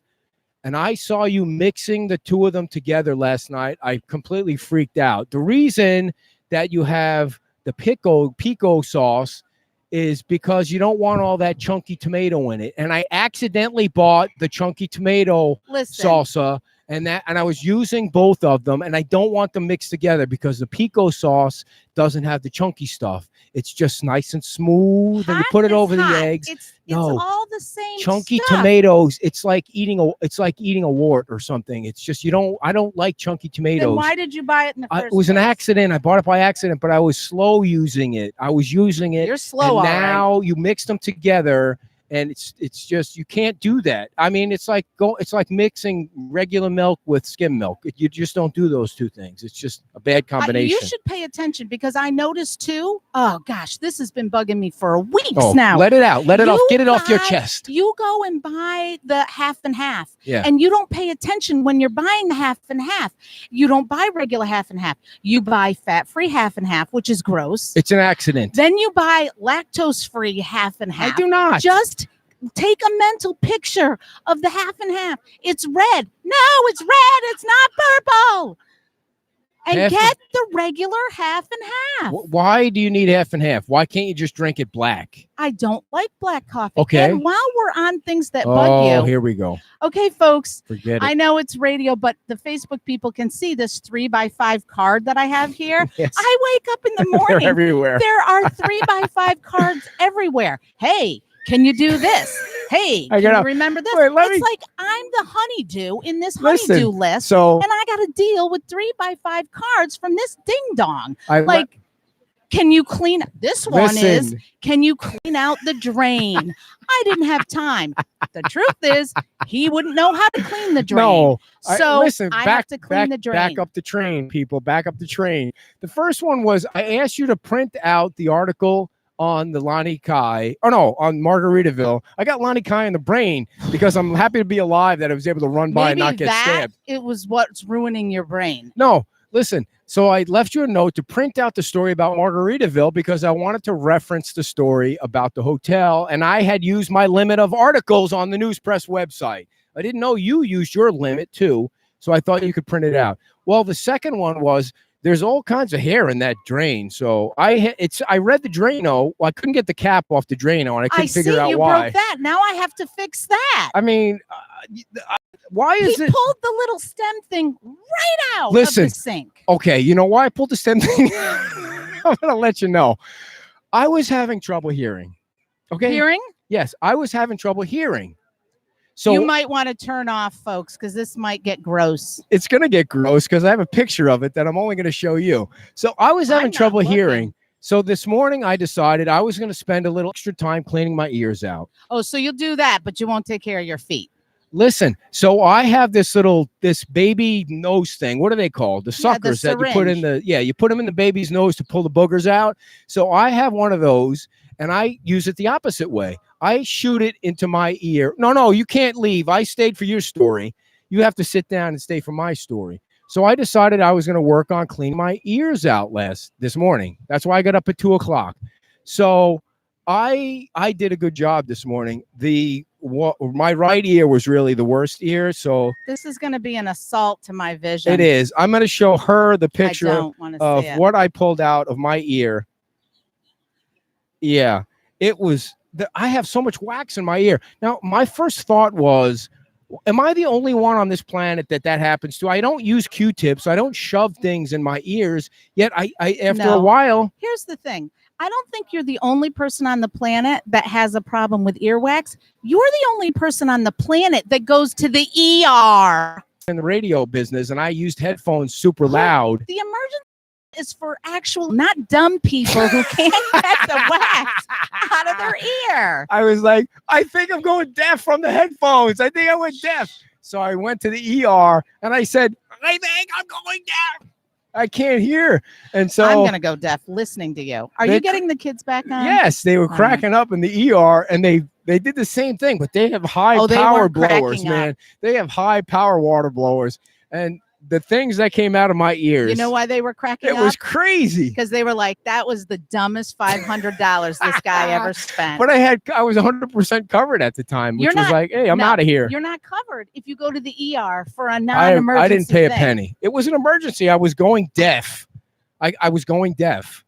A: and I saw you mixing the two of them together last night, I completely freaked out. The reason that you have the pico sauce is because you don't want all that chunky tomato in it. And I accidentally bought the chunky tomato
B: Listen.
A: salsa, and I was using both of them, and I don't want them mixed together because the pico sauce doesn't have the chunky stuff. It's just nice and smooth, and you
B: Hot
A: put it
B: is
A: over
B: hot.
A: the eggs.
B: It's
A: No.
B: all the same.
A: Chunky
B: stuff.
A: tomatoes, it's like eating a wart or something. It's just I don't like chunky tomatoes.
B: Then why did you buy it in the first
A: It was an
B: place?
A: accident. I bought it by accident, but I was slow using it. I was using it.
B: You're slow.
A: And
B: all right.
A: now you mix them together, and it's just you can't do that. I mean, it's like mixing regular milk with skim milk. You just don't do those two things. It's just a bad combination.
B: You should pay attention because I noticed too. Oh gosh, this has been bugging me for weeks
A: Oh,
B: now.
A: let it out. Let it off.
B: You
A: Get it off your
B: buy-
A: chest.
B: You go and buy the half and half.
A: Yeah.
B: And you don't pay attention when you're buying the half and half. You don't buy regular half and half. You buy fat-free half and half, which is gross.
A: It's an accident.
B: Then you buy lactose-free half and half.
A: I do not.
B: Just take a mental picture of the half and half. It's red. No, it's red. It's not purple. And
A: Half
B: get the regular half and half.
A: Why do you need half and half? Why can't you just drink it black?
B: I don't like black coffee.
A: Okay.
B: And while we're on things that bug
A: Oh,
B: you,
A: here we go.
B: okay, folks,
A: Forget it.
B: I know it's radio, but the Facebook people can see this 3x5 card that I have here.
A: Yes.
B: I wake up in the
A: They're
B: morning.
A: everywhere.
B: There are 3x5 cards everywhere. Hey, can you do this? Hey,
A: I
B: can
A: get
B: you
A: up.
B: remember this?
A: Wait, let
B: It's
A: me-
B: like I'm the honeydew in this
A: Listen,
B: honeydew list,
A: So
B: and I got to deal with 3x5 cards from this ding dong.
A: I
B: Like, can you clean? This one is,
A: listen.
B: can you clean out the drain? I didn't have time. The truth is, he wouldn't know how to clean the drain.
A: No.
B: So
A: listen,
B: I
A: back,
B: have to clean
A: back,
B: the drain.
A: Back up the train, people. Back up the train. The first one was I asked you to print out the article on the Lonnie Kai. Oh no, on Margaritaville. I got Lonnie Kai in the brain because I'm happy to be alive that I was able to run by and
B: Maybe
A: not get
B: that
A: stabbed.
B: it was what's ruining your brain.
A: No, listen. So I left you a note to print out the story about Margaritaville because I wanted to reference the story about the hotel, and I had used my limit of articles on the News Press website. I didn't know you used your limit too, so I thought you could print it out. Well, the second one was there's all kinds of hair in that drain. So I read the Drano. Well, I couldn't get the cap off the Drano, and I couldn't
B: see
A: figure out
B: you
A: why.
B: broke that. Now I have to fix that.
A: I mean, why
B: He
A: is it?
B: pulled the little stem thing right out
A: Listen.
B: of the sink.
A: Okay, you know why I pulled the stem thing? I'm gonna let you know. I was having trouble hearing. Okay.
B: Hearing?
A: Yes, I was having trouble hearing. So
B: you might want to turn off, folks, because this might get gross.
A: it's going to get gross because I have a picture of it that I'm only going to show you. So I was having
B: I'm not
A: trouble
B: looking.
A: hearing. So this morning I decided I was going to spend a little extra time cleaning my ears out.
B: Oh, so you'll do that, but you won't take care of your feet.
A: Listen, so I have this baby nose thing. What are they called? The
B: Yeah, the
A: suckers that you put in
B: syringe.
A: you put them in the baby's nose to pull the boogers out. So I have one of those and I use it the opposite way. I shoot it into my ear. No, you can't leave. I stayed for your story. You have to sit down and stay for my story. So I decided I was going to work on cleaning my ears out this morning. That's why I got up at 2:00. So I did a good job this morning. My right ear was really the worst ear. So
B: This is going to be an assault to my vision.
A: it is. I'm going to show her the
B: I
A: picture
B: don't want to
A: of
B: see it.
A: what I pulled out of my ear. Yeah, it was. I have so much wax in my ear. Now, my first thought was, am I the only one on this planet that happens to? I don't use Q-tips. I don't shove things in my ears. Yet I after a
B: No.
A: while,
B: Here's the thing. I don't think you're the only person on the planet that has a problem with earwax. You're the only person on the planet that goes to the ER.
A: in the radio business, and I used headphones super loud.
B: The emergency is for actual, not dumb people who can't get the wax out of their ear.
A: I was like, I think I'm going deaf from the headphones. I think I went deaf. So I went to the ER and I said, I think I'm going deaf. I can't hear. And so
B: I'm going to go deaf listening to you. Are
A: They-
B: you getting the kids back on?
A: yes, they were
B: All right.
A: cracking up in the ER and they did the same thing, but they have high
B: Oh, they
A: power
B: weren't
A: blowers,
B: cracking up.
A: man. They have high power water blowers. And the things that came out of my ears,
B: You know why they were cracking
A: it
B: up?
A: was crazy.
B: Because they were like, that was the dumbest $500 this guy ever spent.
A: But I was 100% covered at the time, which
B: You're
A: was
B: not-
A: like, hey, I'm
B: no,
A: out of here.
B: You're not covered if you go to the ER for a
A: I
B: non-emergency
A: didn't pay a
B: thing.
A: penny. It was an emergency. I was going deaf. I was going deaf.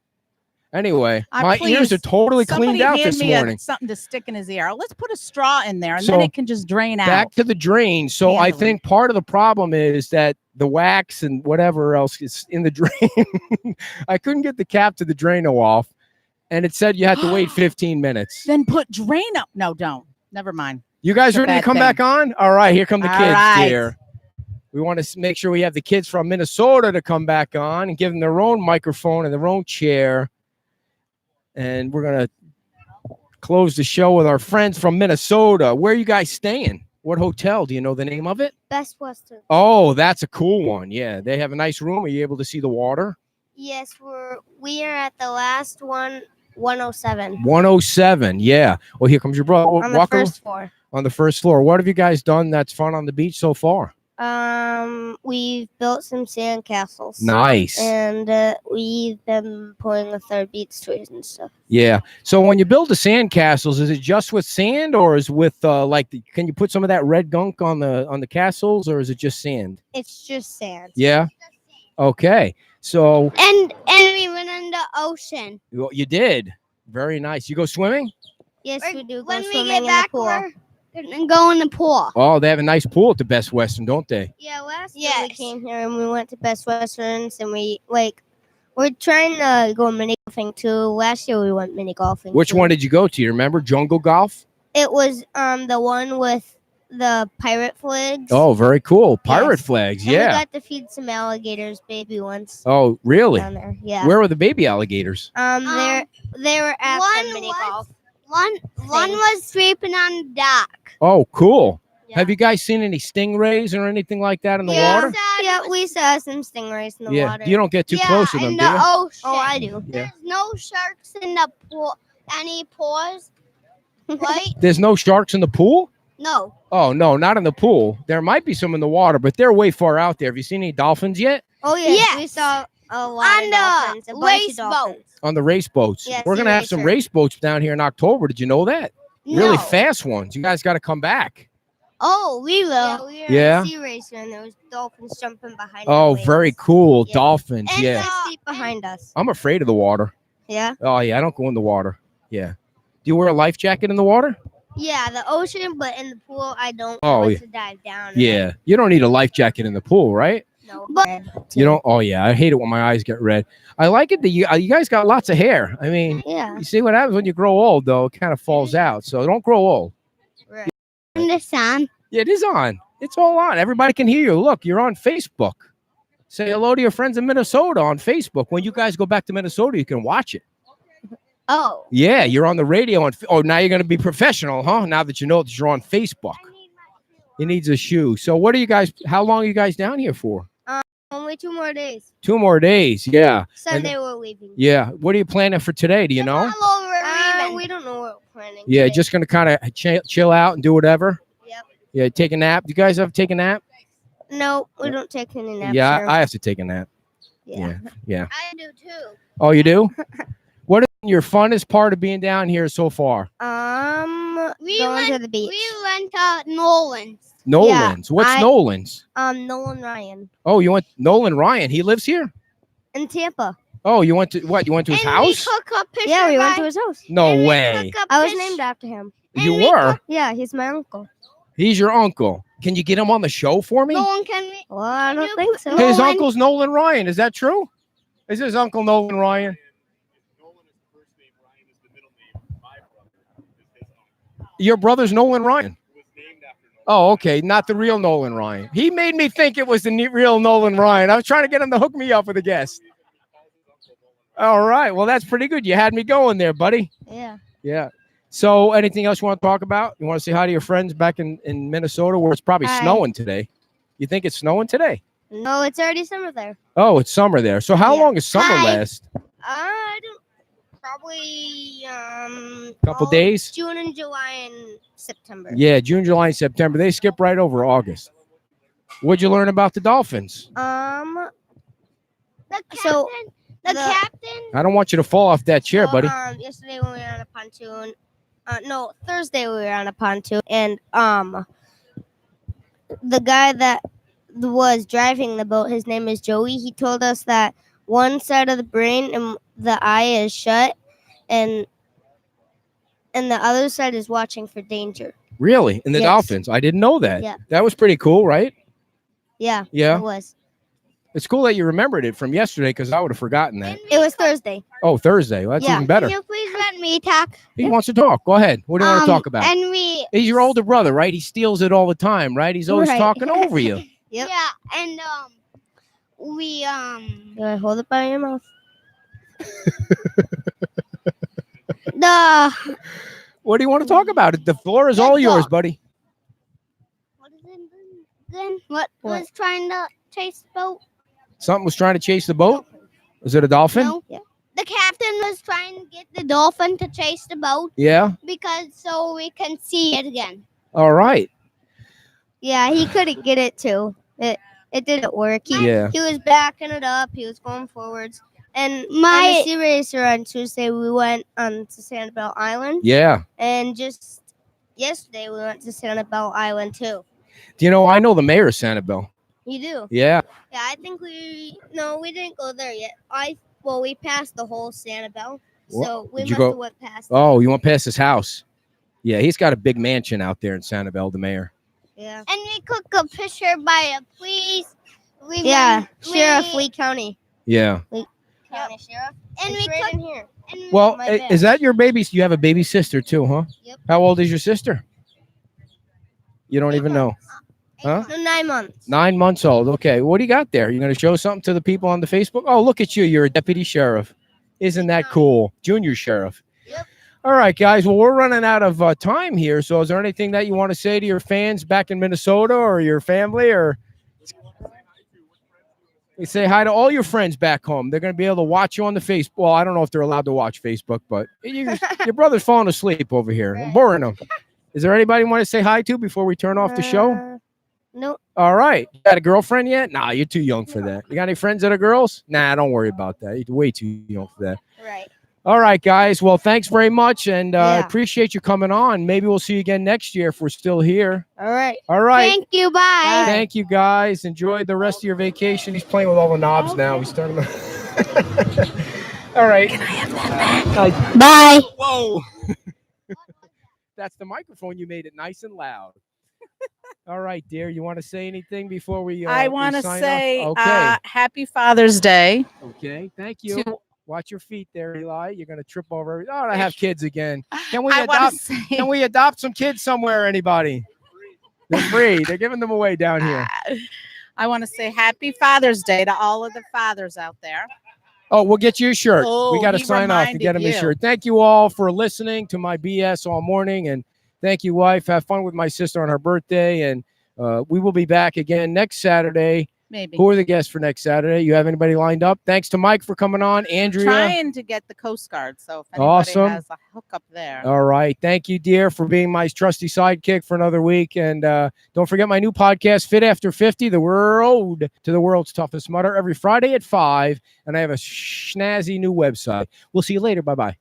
A: Anyway, my ears
B: Please,
A: are totally cleaned
B: somebody
A: out
B: hand
A: this
B: me
A: morning.
B: something to stick in his ear. Let's put a straw in there, and
A: So,
B: then it can just drain
A: Back
B: out.
A: to the drain. So I
B: Handily.
A: think part of the problem is that the wax and whatever else is in the drain. I couldn't get the cap to the Drano off, and it said you had to wait 15 minutes.
B: Then put Drano. No, don't. Never mind.
A: You guys
B: It's a
A: ready to
B: bad
A: come
B: thing.
A: back on? All right, here come the
B: All
A: kids
B: right.
A: here. We want to make sure we have the kids from Minnesota to come back on and give them their own microphone and their own chair. And we're going to close the show with our friends from Minnesota. Where are you guys staying? What hotel? Do you know the name of it?
D: Best Western.
A: Oh, that's a cool one. Yeah, they have a nice room. Are you able to see the water?
D: Yes, we are at the last one, 107.
A: 107. Yeah. Well, here comes your brother.
D: On the
A: Walk
D: first floor.
A: on the first floor. What have you guys done that's fun on the beach so far?
D: We've built some sand castles.
A: Nice.
D: And we've been pulling the third beats toys and stuff.
A: Yeah. So when you build the sand castles, is it just with sand, or is with can you put some of that red gunk on the castles, or is it just sand?
D: It's just sand.
A: Yeah. Okay. So
D: And we went in the ocean.
A: you did. Very nice. You go swimming?
D: Yes, we do.
F: When
D: go
F: we
D: swimming
F: get back,
D: in the pool.
F: we're
D: And go in the pool.
A: Oh, they have a nice pool at the Best Western, don't they?
D: Yeah, last year we
F: Yes.
D: came here and we went to Best Westerns and we're trying to go mini golfing too. Last year we went mini golfing.
A: Which
D: too.
A: one did you go to? You remember Jungle Golf?
D: It was the one with the pirate flags.
A: Oh, very cool. Pirate
D: Yes.
A: flags.
D: And
A: Yeah.
D: we got to feed some alligators baby ones
A: Oh, really?
D: down there. Yeah.
A: Where were the baby alligators?
D: They were at
F: one
D: the mini
F: was-
D: golf.
F: one
D: Thing.
F: was sleeping on the dock.
A: Oh, cool.
D: Yeah.
A: Have you guys seen any stingrays or anything like that in the
F: Yeah.
A: water?
D: Yeah, we saw some stingrays in the
A: Yeah.
D: water.
A: You don't get too close to them,
F: in
A: do
F: the
A: you?
F: ocean.
D: Oh, I do.
A: Yeah.
F: There's no sharks in the pool. Any pores? Right?
A: There's no sharks in the pool?
F: No.
A: Oh, no, not in the pool. There might be some in the water, but they're way far out there. Have you seen any dolphins yet?
D: Oh yes, we
F: Yes.
D: saw a lot
F: On
D: of
F: the
D: dolphins. A bunch
F: race
D: of dolphins.
F: boat.
A: On the race boats.
D: Yeah,
A: We're going to have some
D: sea
A: race boats down here in October. Did you know that? Really
F: No.
A: fast ones. You guys got to come back.
F: Oh, we will.
D: Yeah, we were
A: Yeah.
D: at a sea racer and there was dolphins jumping behind.
A: Oh,
D: the
A: very
D: waves.
A: cool.
D: Yeah.
A: Dolphins.
F: And,
A: Yeah.
D: 6 feet behind us.
A: I'm afraid of the water.
D: Yeah.
A: Oh, yeah. I don't go in the water. Yeah. Do you wear a life jacket in the water?
D: Yeah, the ocean, but in the pool, I don't.
A: Oh,
D: want
A: yeah.
D: to dive down.
A: Yeah. You don't need a life jacket in the pool, right?
D: No.
F: But-
A: You don't. Oh, yeah. I hate it when my eyes get red. I like it that you guys got lots of hair. I mean,
D: Yeah.
A: you see what happens when you grow old, though? It kind of falls out. So don't grow old.
D: Right.
F: In the sun.
A: Yeah, it is on. It's all on. Everybody can hear you. Look, you're on Facebook. Say hello to your friends in Minnesota on Facebook. When you guys go back to Minnesota, you can watch it.
D: Oh.
A: Yeah, you're on the radio. Oh, now you're going to be professional, huh? Now that you know that you're on Facebook. He needs a shoe. So what are you guys, how long are you guys down here for?
D: Only 2 more days.
A: 2 more days. Yeah.
D: Sunday we're leaving.
A: Yeah. What are you planning for today? Do you know?
D: We don't know what we're planning.
A: Yeah,
D: today.
A: just going to kind of chill out and do whatever.
D: Yep.
A: Yeah, take a nap. Do you guys ever take a nap?
D: No, we don't take any naps.
A: Yeah,
D: here.
A: I have to take a nap.
D: yeah.
A: Yeah.
F: I do too.
A: Oh, you do? What is your funnest part of being down here so far?
F: We
D: Going
F: went
D: to the beach.
F: We went to Nolan's.
A: Nolan's. What's Nolan's?
D: Nolan Ryan
A: Oh, you went Nolan Ryan. He lives here?
D: in Tampa.
A: Oh, you went to what? You went to his
F: And
A: house?
F: we took a picture.
D: Yeah, we went
F: by-
D: to his house.
A: No
F: and we
A: way.
F: took a
D: I was
F: pic-
D: named after him.
A: You
F: and we
A: were?
D: Yeah, he's my uncle.
A: He's your uncle. Can you get him on the show for me?
F: No one can.
D: Well, I don't
F: You-
D: think so.
A: His
F: Nolan-
A: uncle's Nolan Ryan. Is that true? Is his uncle Nolan Ryan? Your brother's Nolan Ryan. Oh, okay. Not the real Nolan Ryan. He made me think it was the real Nolan Ryan. I was trying to get him to hook me up with a guest. All right. Well, that's pretty good. You had me going there, buddy.
D: Yeah.
A: Yeah. So anything else you want to talk about? You want to say hi to your friends back in Minnesota where it's probably
D: Hi.
A: snowing today? You think it's snowing today?
D: No, it's already summer there.
A: Oh, it's summer there. So how
D: Yeah.
A: long does summer
F: Hi.
A: last?
D: I don't. Probably
A: Couple
D: all
A: days?
D: June and July and September.
A: Yeah, June, July, and September. They skip right over August. What'd you learn about the Dolphins?
F: The captain.
D: So,
F: the
D: the-
F: captain.
A: I don't want you to fall off that chair,
D: So,
A: buddy.
D: Yesterday when we were on a pontoon. No, Thursday we were on a pontoon, and the guy that was driving the boat, his name is Joey. He told us that one side of the brain and the eye is shut, and the other side is watching for danger.
A: Really? And the
D: Yes.
A: Dolphins? I didn't know that.
D: Yeah.
A: That was pretty cool, right?
D: Yeah,
A: Yeah.
D: it was.
A: It's cool that you remembered it from yesterday because I would have forgotten that.
D: It was Thursday.
A: Oh, Thursday. Well, that's
D: Yeah.
A: even better.
F: Can you please let me talk?
A: He wants to talk. Go ahead. What do you want to talk about?
F: And we.
A: He's your older brother, right? He steals it all the time, right? He's always
D: Right.
A: talking over you.
D: Yep.
F: Yeah, and we
D: Do I hold it by your mouth?
F: the
A: What do you want to talk about? The floor is all
F: The
A: yours,
F: dog.
A: buddy.
F: what is it again? What
D: What?
F: was trying to chase the boat?
A: Something was trying to chase the boat. Was it a dolphin?
F: No.
D: Yeah.
F: The captain was trying to get the dolphin to chase the boat
A: Yeah.
F: because so we can see it again.
A: All right.
D: Yeah, he couldn't get it too. It didn't work.
A: Yeah.
D: He was backing it up. He was going forwards. And
F: My-
D: on the Sea Racer on Tuesday, we went to Sanibel Island.
A: Yeah.
D: And just yesterday, we went to Sanibel Island too.
A: Do you know, I know the mayor of Sanibel.
D: You do?
A: Yeah.
D: Yeah, I think we didn't go there yet. We passed the whole Sanibel,
A: What?
D: so we
A: Did you
D: must
A: go-
D: have went past.
A: Oh, you went past his house. Yeah, he's got a big mansion out there in Sanibel, the mayor.
D: Yeah.
F: And we took a picture by a police. We
D: Yeah,
F: went-
D: Sheriff
F: we-
D: Lee County.
A: Yeah.
D: County Sheriff.
F: And
D: It's
F: we
D: right
F: could
D: in here.
F: and
A: Well,
D: My bad.
A: is that your baby? You have a baby sister too, huh?
D: Yep.
A: How old is your sister? You don't even know. Huh?
D: No, 9 months.
A: 9 months old. Okay. What do you got there? You going to show something to the people on the Facebook? Oh, look at you. You're a deputy sheriff. Isn't that cool? Junior sheriff.
D: Yep.
A: All right, guys. Well, we're running out of time here. So is there anything that you want to say to your fans back in Minnesota or your family, or you say hi to all your friends back home? They're going to be able to watch you on the Facebook. Well, I don't know if they're allowed to watch Facebook, but your brother's falling asleep over here. I'm boring him. Is there anybody you want to say hi to before we turn off the show?
D: Nope.
A: All right. You got a girlfriend yet? Nah, you're too young for that. You got any friends that are girls? Nah, don't worry about that. You're way too young for that.
D: Right.
A: All right, guys. Well, thanks very much, and I
D: Yeah.
A: appreciate you coming on. Maybe we'll see you again next year if we're still here.
D: All right.
A: All right.
F: Thank you. Bye.
A: Thank you, guys. Enjoy the rest of your vacation. He's playing with all the knobs now. He's starting to... All right. Can I have that back?
F: Bye.
A: Whoa. That's the microphone. You made it nice and loud. All right, dear. You want to say anything before we
B: I
A: we
B: want to
A: sign off?
B: say
A: Okay.
B: Happy Father's Day.
A: Okay, thank you.
B: to-
A: Watch your feet there, Eli. You're gonna trip over. Oh, I have kids again. Can we
B: I want
A: adopt?
B: to say
A: Can we adopt some kids somewhere? Anybody? They're free. They're giving them away down here.
B: I want to say happy Father's Day to all of the fathers out there.
A: Oh, we'll get you a shirt.
B: Oh,
A: We got to
B: he
A: sign off and get him
B: reminded
A: a
B: you.
A: shirt. Thank you all for listening to my BS all morning. And thank you, wife. Have fun with my sister on her birthday. And we will be back again next Saturday.
B: Maybe.
A: Who are the guests for next Saturday? You have anybody lined up? Thanks to Mike for coming on. Andrea.
B: Trying to get the Coast Guard. So if anybody
A: Awesome.
B: has a hookup there.
A: All right. Thank you, dear, for being my trusty sidekick for another week. And don't forget my new podcast, Fit After 50, The Road to the World's Toughest Mudder, every Friday at 5. And I have a snazzy new website. We'll see you later. Bye-bye.